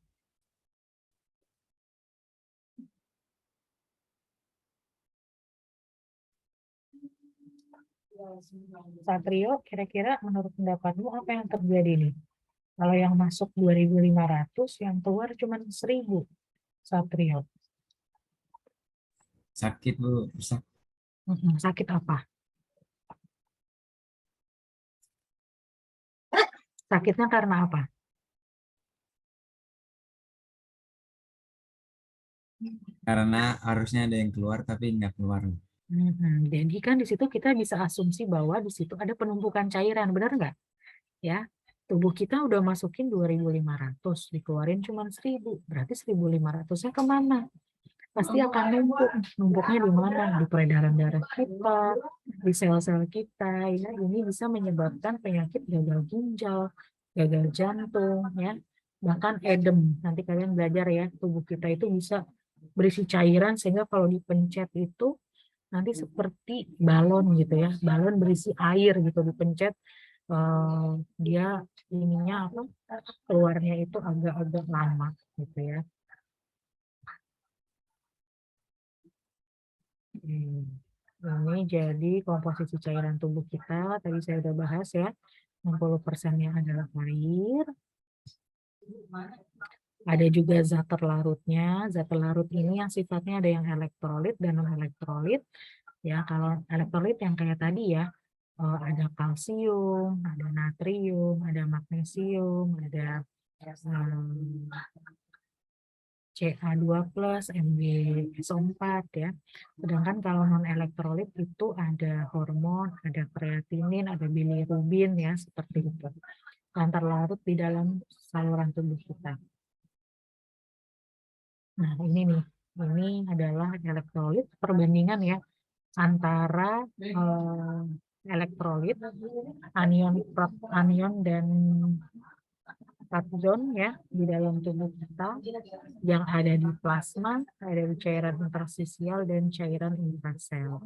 Satrio, kira-kira menurut pendapatmu apa yang terjadi nih? Kalau yang masuk 2.500, yang keluar cuma 1.000. Satrio. Sakit Bu, rusak. Sakit apa? Sakitnya karena apa? Karena harusnya ada yang keluar tapi nggak keluar. Jadi kan di situ kita bisa asumsi bahwa di situ ada penumpukan cairan, benar nggak? Ya, tubuh kita udah masukin 2.500, dikeluarin cuma 1.000, berarti 1.500-nya kemana? Pasti akan numpuk. Numpuknya di mana? Di peredaran darah kita, di sel-sel kita. Ya, ini bisa menyebabkan penyakit gagal ginjal, gagal jantung, ya, bahkan edem. Nanti kalian belajar ya, tubuh kita itu bisa berisi cairan sehingga kalau dipencet itu nanti seperti balon gitu ya, balon berisi air gitu, dipencet dia ininya apa, keluarnya itu agak-agak lama gitu ya. Ini jadi komposisi cairan tubuh kita, tadi saya udah bahas ya, 60%-nya adalah air. Ada juga zat terlarutnya. Zat terlarut ini yang sifatnya ada yang elektrolit dan non-elektrolit. Ya, kalau elektrolit yang kayak tadi ya, ada kalsium, ada natrium, ada magnesium, ada Ca2+, MgSO4 ya. Sedangkan kalau non-elektrolit itu ada hormon, ada kreatinin, ada bilirubin ya, seperti itu. Yang terlarut di dalam saluran tubuh kita. Nah, ini nih, ini adalah elektrolit, perbandingan ya antara elektrolit, anion dan kation ya di dalam tubuh kita yang ada di plasma, ada di cairan interstisial dan cairan intrasel.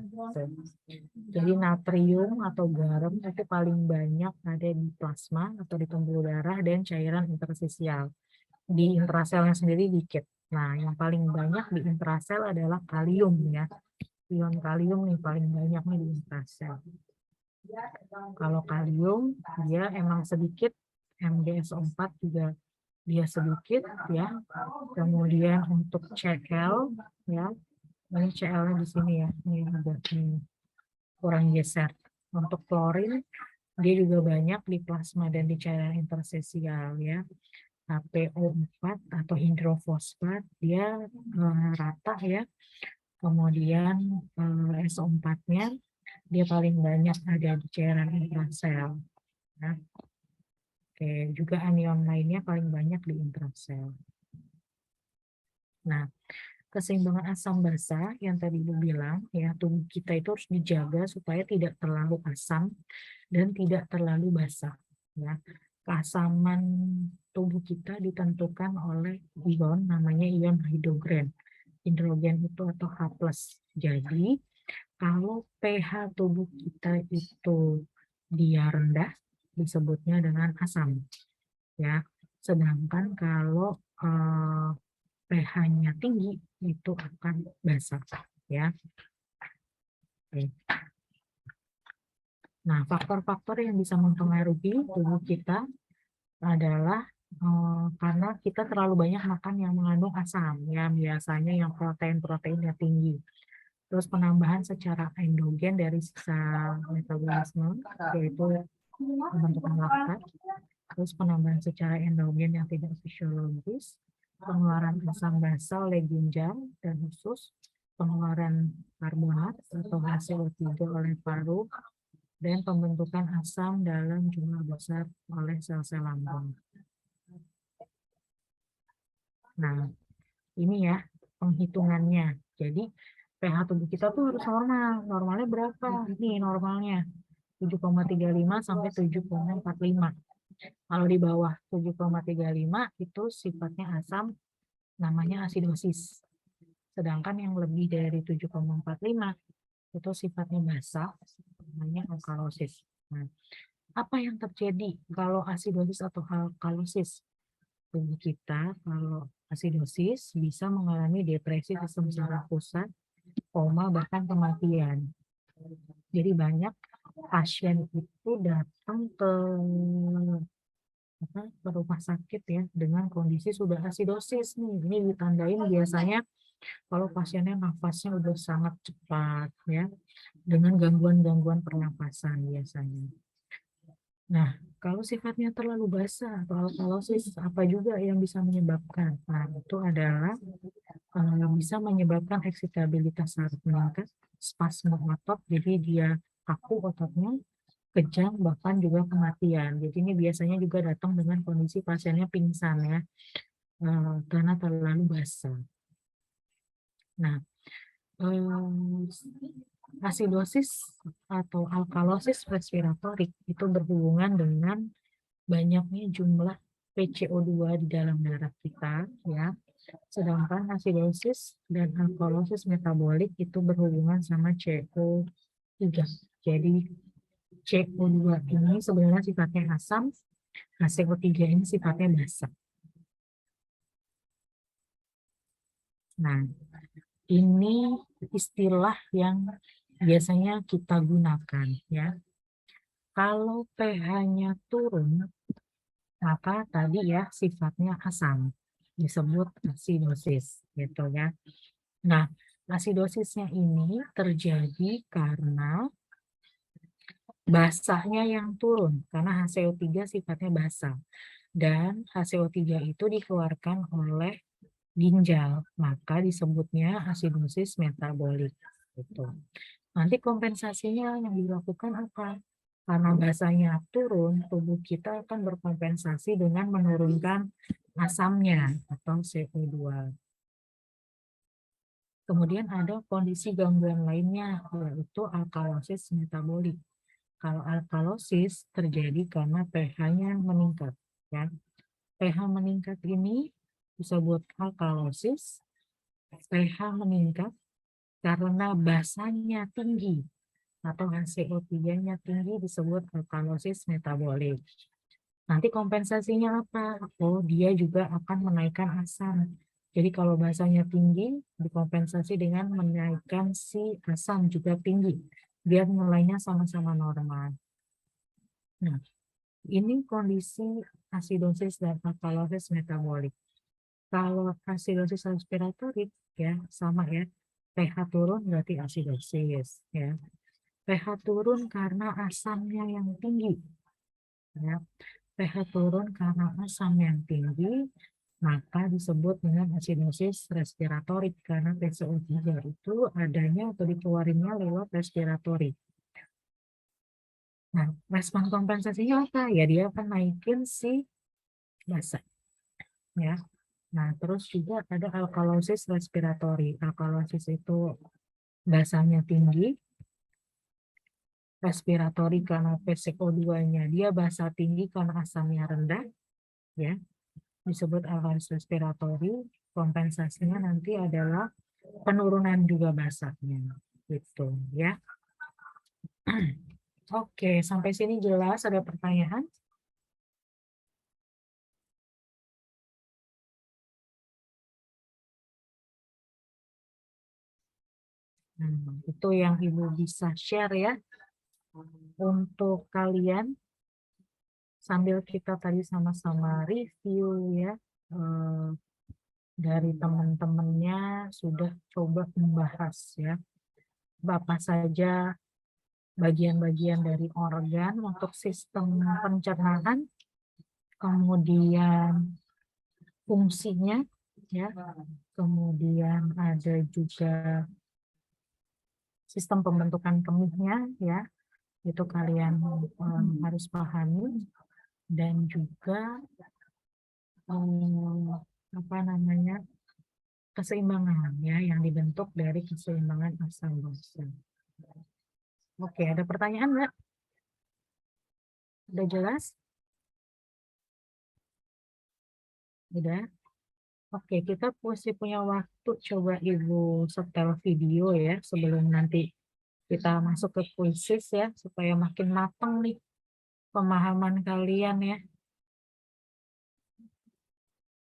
Jadi natrium atau garam itu paling banyak ada di plasma atau di pembuluh darah dan cairan interstisial. Di intraselnya sendiri dikit. Nah, yang paling banyak di intrasel adalah kalium ya. Ion kalium nih paling banyak nih di intrasel. Kalau kalium dia emang sedikit, MgSO4 juga dia sedikit ya. Kemudian untuk Cl ya, ini Cl-nya di sini ya, ini agak kurang geser. Untuk klorin dia juga banyak di plasma dan di cairan interstisial ya. HPO4 atau hidrofosfat dia rata ya. Kemudian SO4-nya dia paling banyak ada di cairan intrasel. Ya. Oke, juga anion lainnya paling banyak di intrasel. Nah, keseimbangan asam basa yang tadi Ibu bilang, ya, tubuh kita itu harus dijaga supaya tidak terlalu asam dan tidak terlalu basa. Ya. Keasaman tubuh kita ditentukan oleh ion, namanya ion hidrogen. Hidrogen itu atau H+. Jadi, kalau pH tubuh kita itu dia rendah, disebutnya dengan asam. Ya. Sedangkan kalau pH-nya tinggi, itu akan basa. Ya. Oke. Nah, faktor-faktor yang bisa mempengaruhi tubuh kita adalah karena kita terlalu banyak makan yang mengandung asam, ya, biasanya yang protein-proteinnya tinggi. Terus penambahan secara endogen dari sisa metabolisme, yaitu pembentukan laktat. Terus penambahan secara endogen yang tidak fisiologis, pengeluaran asam basa oleh ginjal dan usus, pengeluaran karbonat atau HCO3 oleh paru, dan pembentukan asam dalam jumlah besar oleh sel-sel lambung. Nah, ini ya penghitungannya. Jadi pH tubuh kita tuh harus normal. Normalnya berapa? Nih normalnya 7,35 sampai 7,45. Kalau di bawah 7,35 itu sifatnya asam, namanya asidosis. Sedangkan yang lebih dari 7,45 itu sifatnya basa, namanya alkalosis. Nah, apa yang terjadi kalau asidosis atau alkalosis? Tubuh kita kalau asidosis bisa mengalami depresi sistem saraf pusat, koma, bahkan kematian. Jadi banyak pasien itu datang ke rumah sakit ya dengan kondisi sudah asidosis nih. Ini ditandain biasanya kalau pasiennya nafasnya udah sangat cepat ya, dengan gangguan-gangguan pernapasan biasanya. Nah, kalau sifatnya terlalu basah atau alkalosis, apa juga yang bisa menyebabkan? Nah, itu adalah bisa menyebabkan eksitabilitas saraf meningkat, spasme otot, jadi dia kaku ototnya, kejang, bahkan juga kematian. Jadi ini biasanya juga datang dengan kondisi pasiennya pingsan ya, karena terlalu basah. Nah, asidosis atau alkalosis respiratorik itu berhubungan dengan banyaknya jumlah PCO2 di dalam darah kita ya. Sedangkan asidosis dan alkalosis metabolik itu berhubungan sama CO3. Jadi CO2 ini sebenarnya sifatnya asam, nah CO3 ini sifatnya basa. Nah, ini istilah yang biasanya kita gunakan ya. Kalau pH-nya turun, maka tadi ya sifatnya asam, disebut asidosis gitu ya. Nah, asidosisnya ini terjadi karena basahnya yang turun, karena HCO3 sifatnya basah. Dan HCO3 itu dikeluarkan oleh ginjal, maka disebutnya asidosis metabolik. Gitu. Nanti kompensasinya yang dilakukan apa? Karena basahnya turun, tubuh kita akan berkompensasi dengan menurunkan asamnya atau CO2. Kemudian ada kondisi gangguan lainnya, yaitu alkalosis metabolik. Kalau alkalosis terjadi karena pH-nya meningkat. Ya. pH meningkat ini disebut alkalosis. pH meningkat karena basanya tinggi atau HCO3-nya tinggi disebut alkalosis metabolik. Nanti kompensasinya apa? Oh, dia juga akan menaikkan asam. Jadi kalau basanya tinggi, dikompensasi dengan menaikkan si asam juga tinggi. Biar nilainya sama-sama normal. Nah, ini kondisi asidosis dan alkalosis metabolik. Kalau asidosis respiratorik ya sama ya, pH turun berarti asidosis ya. pH turun karena asamnya yang tinggi. Ya. pH turun karena asam yang tinggi, maka disebut dengan asidosis respiratorik karena PCO3 itu adanya atau dikeluarinnya lewat respiratorik. Nah, respon kompensasinya apa? Ya dia akan naikin si basa. Ya. Nah, terus juga ada alkalosis respiratori. Alkalosis itu basanya tinggi, respiratori karena PCO2-nya dia basa tinggi karena asamnya rendah, ya. Disebut alkalosis respiratori. Kompensasinya nanti adalah penurunan juga basanya, gitu, ya. Oke, sampai sini jelas. Ada pertanyaan? Itu yang Ibu bisa share ya untuk kalian sambil kita tadi sama-sama review ya, dari teman-temannya sudah coba membahas ya apa saja bagian-bagian dari organ untuk sistem pencernaan, kemudian fungsinya ya, kemudian ada juga sistem pembentukan kemihnya ya, itu kalian harus pahami, dan juga apa namanya, keseimbangan ya, yang dibentuk dari keseimbangan asam basa. Oke, ada pertanyaan nggak? Udah jelas? Udah? Oke, kita masih punya waktu, coba Ibu setel video ya sebelum nanti kita masuk ke kuisis ya, supaya makin matang nih pemahaman kalian ya.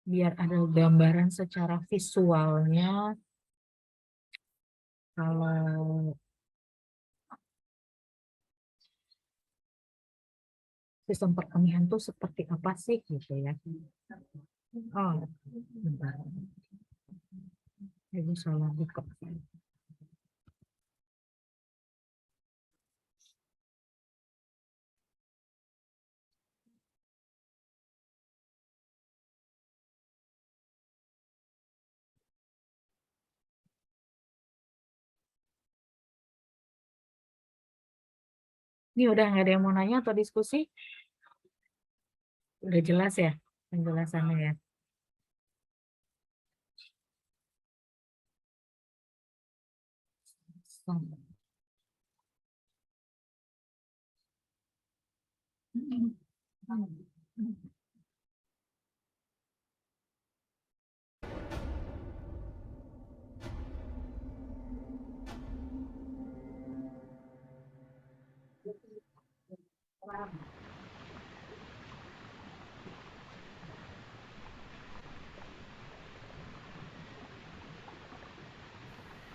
Biar ada gambaran secara visualnya kalau sistem perkemihan itu seperti apa sih gitu ya. Oh, bentar. Ibu salah buka. Ini udah nggak ada yang mau nanya atau diskusi? Udah jelas ya penjelasannya ya.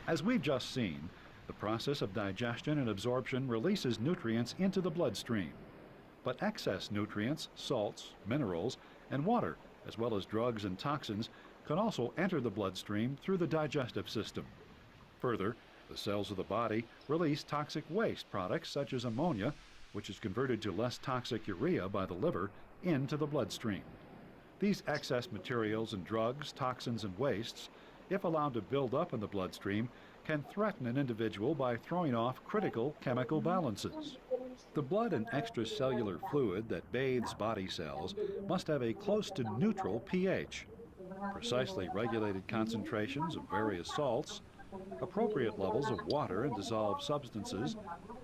As we've just seen, the process of digestion and absorption releases nutrients into the bloodstream. But excess nutrients, salts, minerals, and water, as well as drugs and toxins, can also enter the bloodstream through the digestive system. Further, the cells of the body release toxic waste products such as ammonia, which is converted to less toxic urea by the liver, into the bloodstream. These excess materials and drugs, toxins, and wastes, if allowed to build up in the bloodstream, can threaten an individual by throwing off critical chemical balances. The blood and extracellular fluid that bathes body cells must have a close to neutral pH, precisely regulated concentrations of various salts, appropriate levels of water and dissolved substances,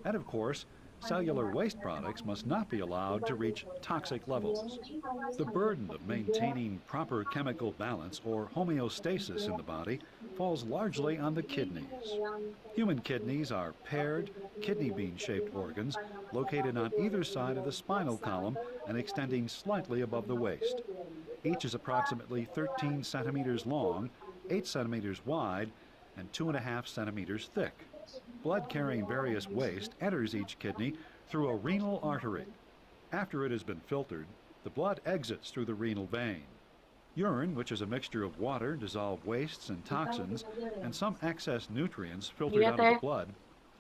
and of course, cellular waste products must not be allowed to reach toxic levels. The burden of maintaining proper chemical balance or homeostasis in the body falls largely on the kidneys. Human kidneys are paired, kidney bean-shaped organs located on either side of the spinal column and extending slightly above the waist. Each is approximately 13 centimeters long, 8 centimeters wide, and 2.5 centimeters thick. Blood carrying various waste enters each kidney through a renal artery. After it has been filtered, the blood exits through the renal vein. Urine, which is a mixture of water, dissolved wastes, and toxins, and some excess nutrients filtered out of the blood,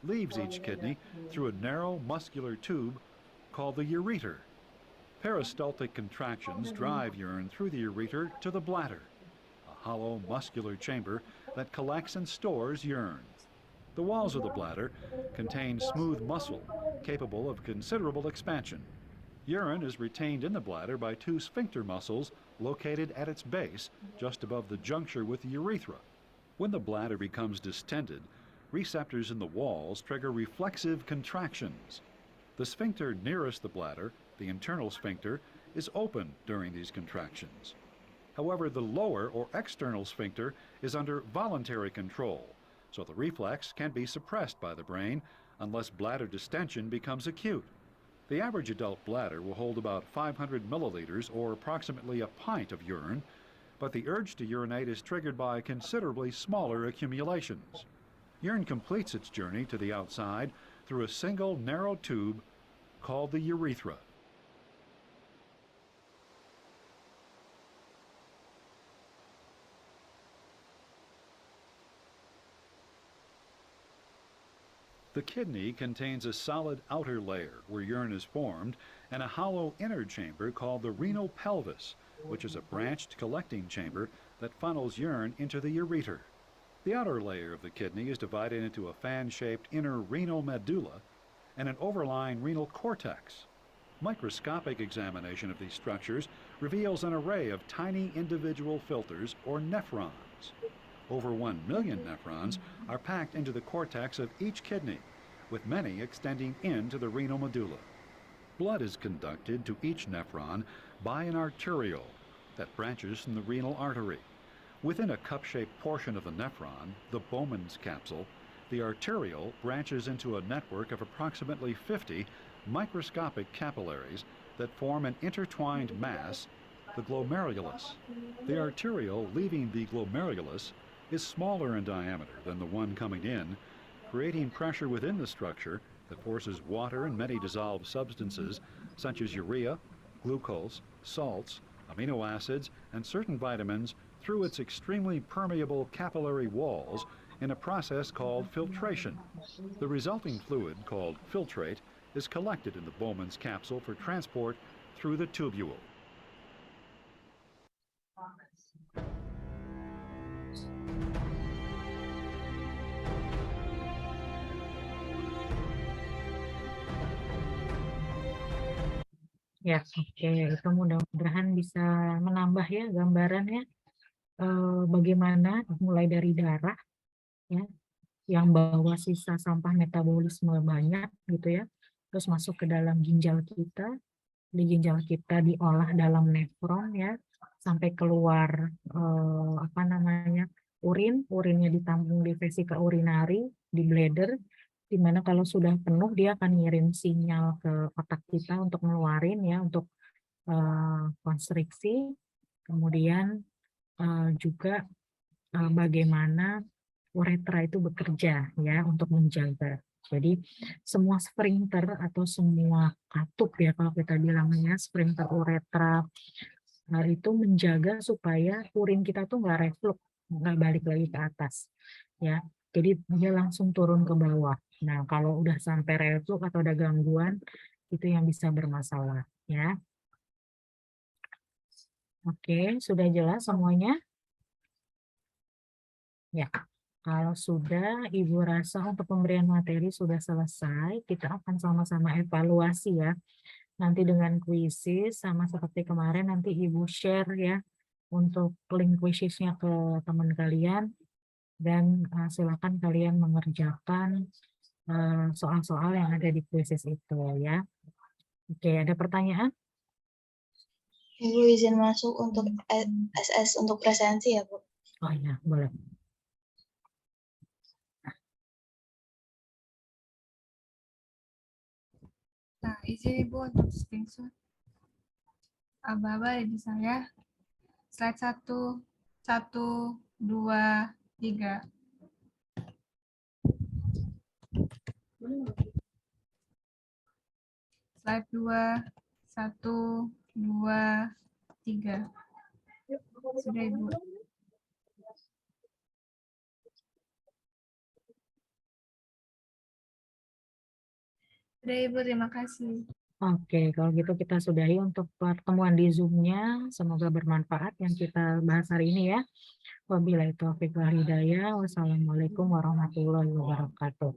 leaves each kidney through a narrow muscular tube called the ureter. Peristaltic contractions drive urine through the ureter to the bladder, a hollow muscular chamber that collects and stores urine. The walls of the bladder contain smooth muscle capable of considerable expansion. Urine is retained in the bladder by two sphincter muscles located at its base, just above the juncture with the urethra. When the bladder becomes distended, receptors in the walls trigger reflexive contractions. The sphincter nearest the bladder, the internal sphincter, is open during these contractions. However, the lower or external sphincter is under voluntary control, so the reflex can be suppressed by the brain unless bladder distension becomes acute. The average adult bladder will hold about 500 milliliters, or approximately a pint of urine, but the urge to urinate is triggered by considerably smaller accumulations. Urine completes its journey to the outside through a single narrow tube called the urethra. The kidney contains a solid outer layer where urine is formed and a hollow inner chamber called the renal pelvis, which is a branched collecting chamber that funnels urine into the ureter. The outer layer of the kidney is divided into a fan-shaped inner renal medulla and an overlying renal cortex. Microscopic examination of these structures reveals an array of tiny individual filters or nephrons. Over 1 million nephrons are packed into the cortex of each kidney, with many extending into the renal medulla. Blood is conducted to each nephron by an arteriole that branches from the renal artery. Within a cup-shaped portion of the nephron, the Bowman's capsule, the arteriole branches into a network of approximately 50 microscopic capillaries that form an intertwined mass, the glomerulus. The arteriole leaving the glomerulus is smaller in diameter than the one coming in, creating pressure within the structure that forces water and many dissolved substances such as urea, glucose, salts, amino acids, and certain vitamins through its extremely permeable capillary walls in a process called filtration. The resulting fluid, called filtrate, is collected in the Bowman's capsule for transport through the tubule. Ya, oke. Itu mudah-mudahan bisa menambah ya gambarannya bagaimana mulai dari darah ya yang bawa sisa sampah metabolisme banyak gitu ya, terus masuk ke dalam ginjal kita, di ginjal kita diolah dalam nefron ya, sampai keluar urinnya ditampung di vesika urinari, di bladder, di mana kalau sudah penuh dia akan ngirim sinyal ke otak kita untuk ngeluarin ya, untuk konstriksi. Kemudian juga bagaimana uretra itu bekerja ya untuk menjaga. Jadi semua sphincter atau semua katup ya kalau kita bilangnya sphincter uretra itu menjaga supaya urin kita tuh nggak reflux, nggak balik lagi ke atas ya. Jadi dia langsung turun ke bawah. Nah, kalau udah sampai reflux atau ada gangguan, itu yang bisa bermasalah ya. Oke, sudah jelas semuanya? Ya, kalau sudah Ibu rasa untuk pemberian materi sudah selesai, kita akan sama-sama evaluasi ya. Nanti dengan kuisis, sama seperti kemarin nanti Ibu share ya, untuk link kuisisnya ke teman kalian. Dan silakan kalian mengerjakan soal-soal yang ada di kuisis itu ya. Oke, ada pertanyaan? Ibu izin masuk untuk SS untuk presensi ya, Bu? Oh iya, boleh. Nah, izin Ibu untuk screenshot. Aba-aba di saya. Slide 1, 2, 3. Slide 2, 1, 2, 3. Sudah Ibu. Sudah Ibu, terima kasih. Oke, kalau gitu kita sudahi untuk pertemuan di Zoom-nya. Semoga bermanfaat yang kita bahas hari ini ya. Wabillahi taufiq wal hidayah. Wassalamualaikum warahmatullahi wabarakatuh.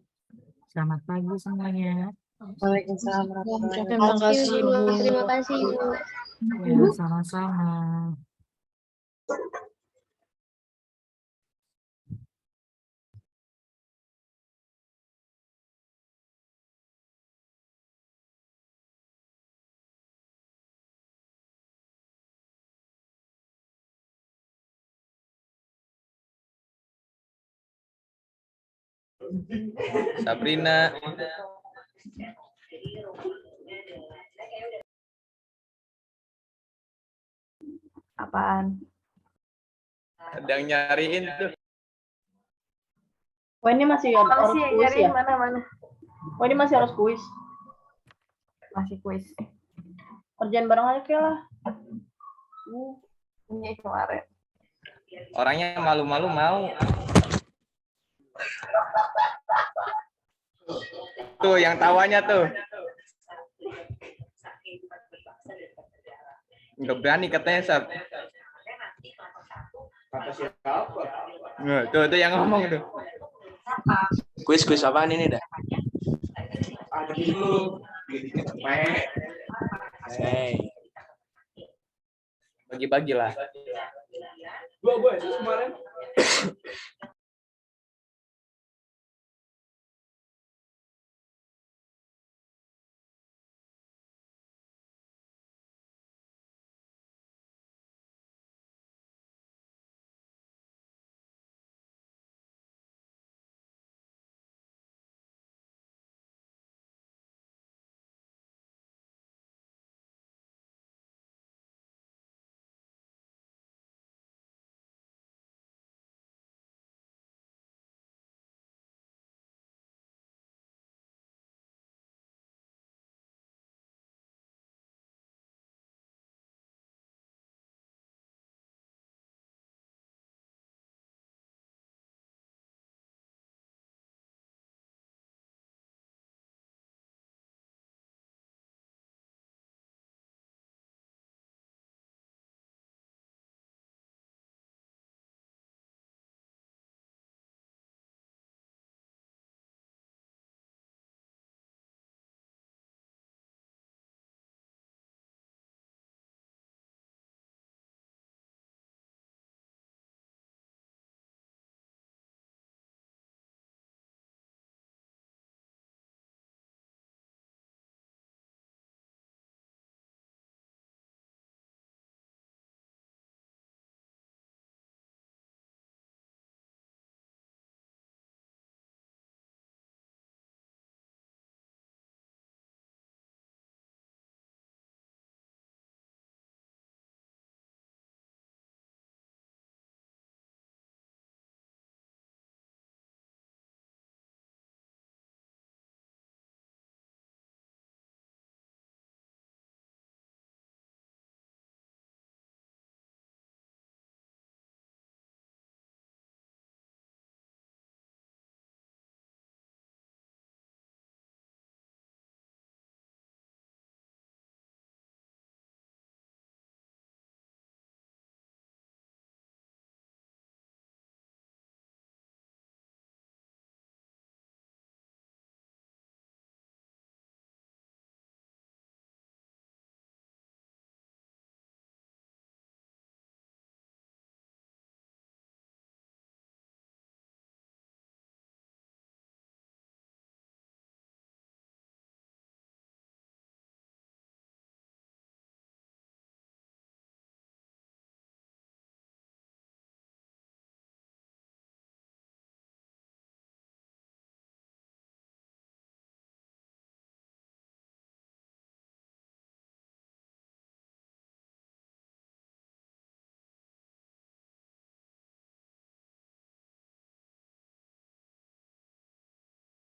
Selamat pagi semuanya. Waalaikumsalam. Terima kasih, Bu. Terima kasih, Bu. Ya, sama-sama. Sabrina. Apaan? Sedang nyariin tuh. Oh, ini masih Apa harus sih yang kuis nyariin ya? mana-mana? Oh, ini masih harus kuis. Masih kuis. Kerjaan bareng aja kayak lah. Ini kemarin. Orangnya malu-malu mau. Tuh yang tawanya tuh. Nggak berani katanya, Sab. Kata siapa? Nah, tuh yang ngomong tuh. Kuis apaan ini dah? Aduh, Bagi-bagi lah. Gua itu kemarin.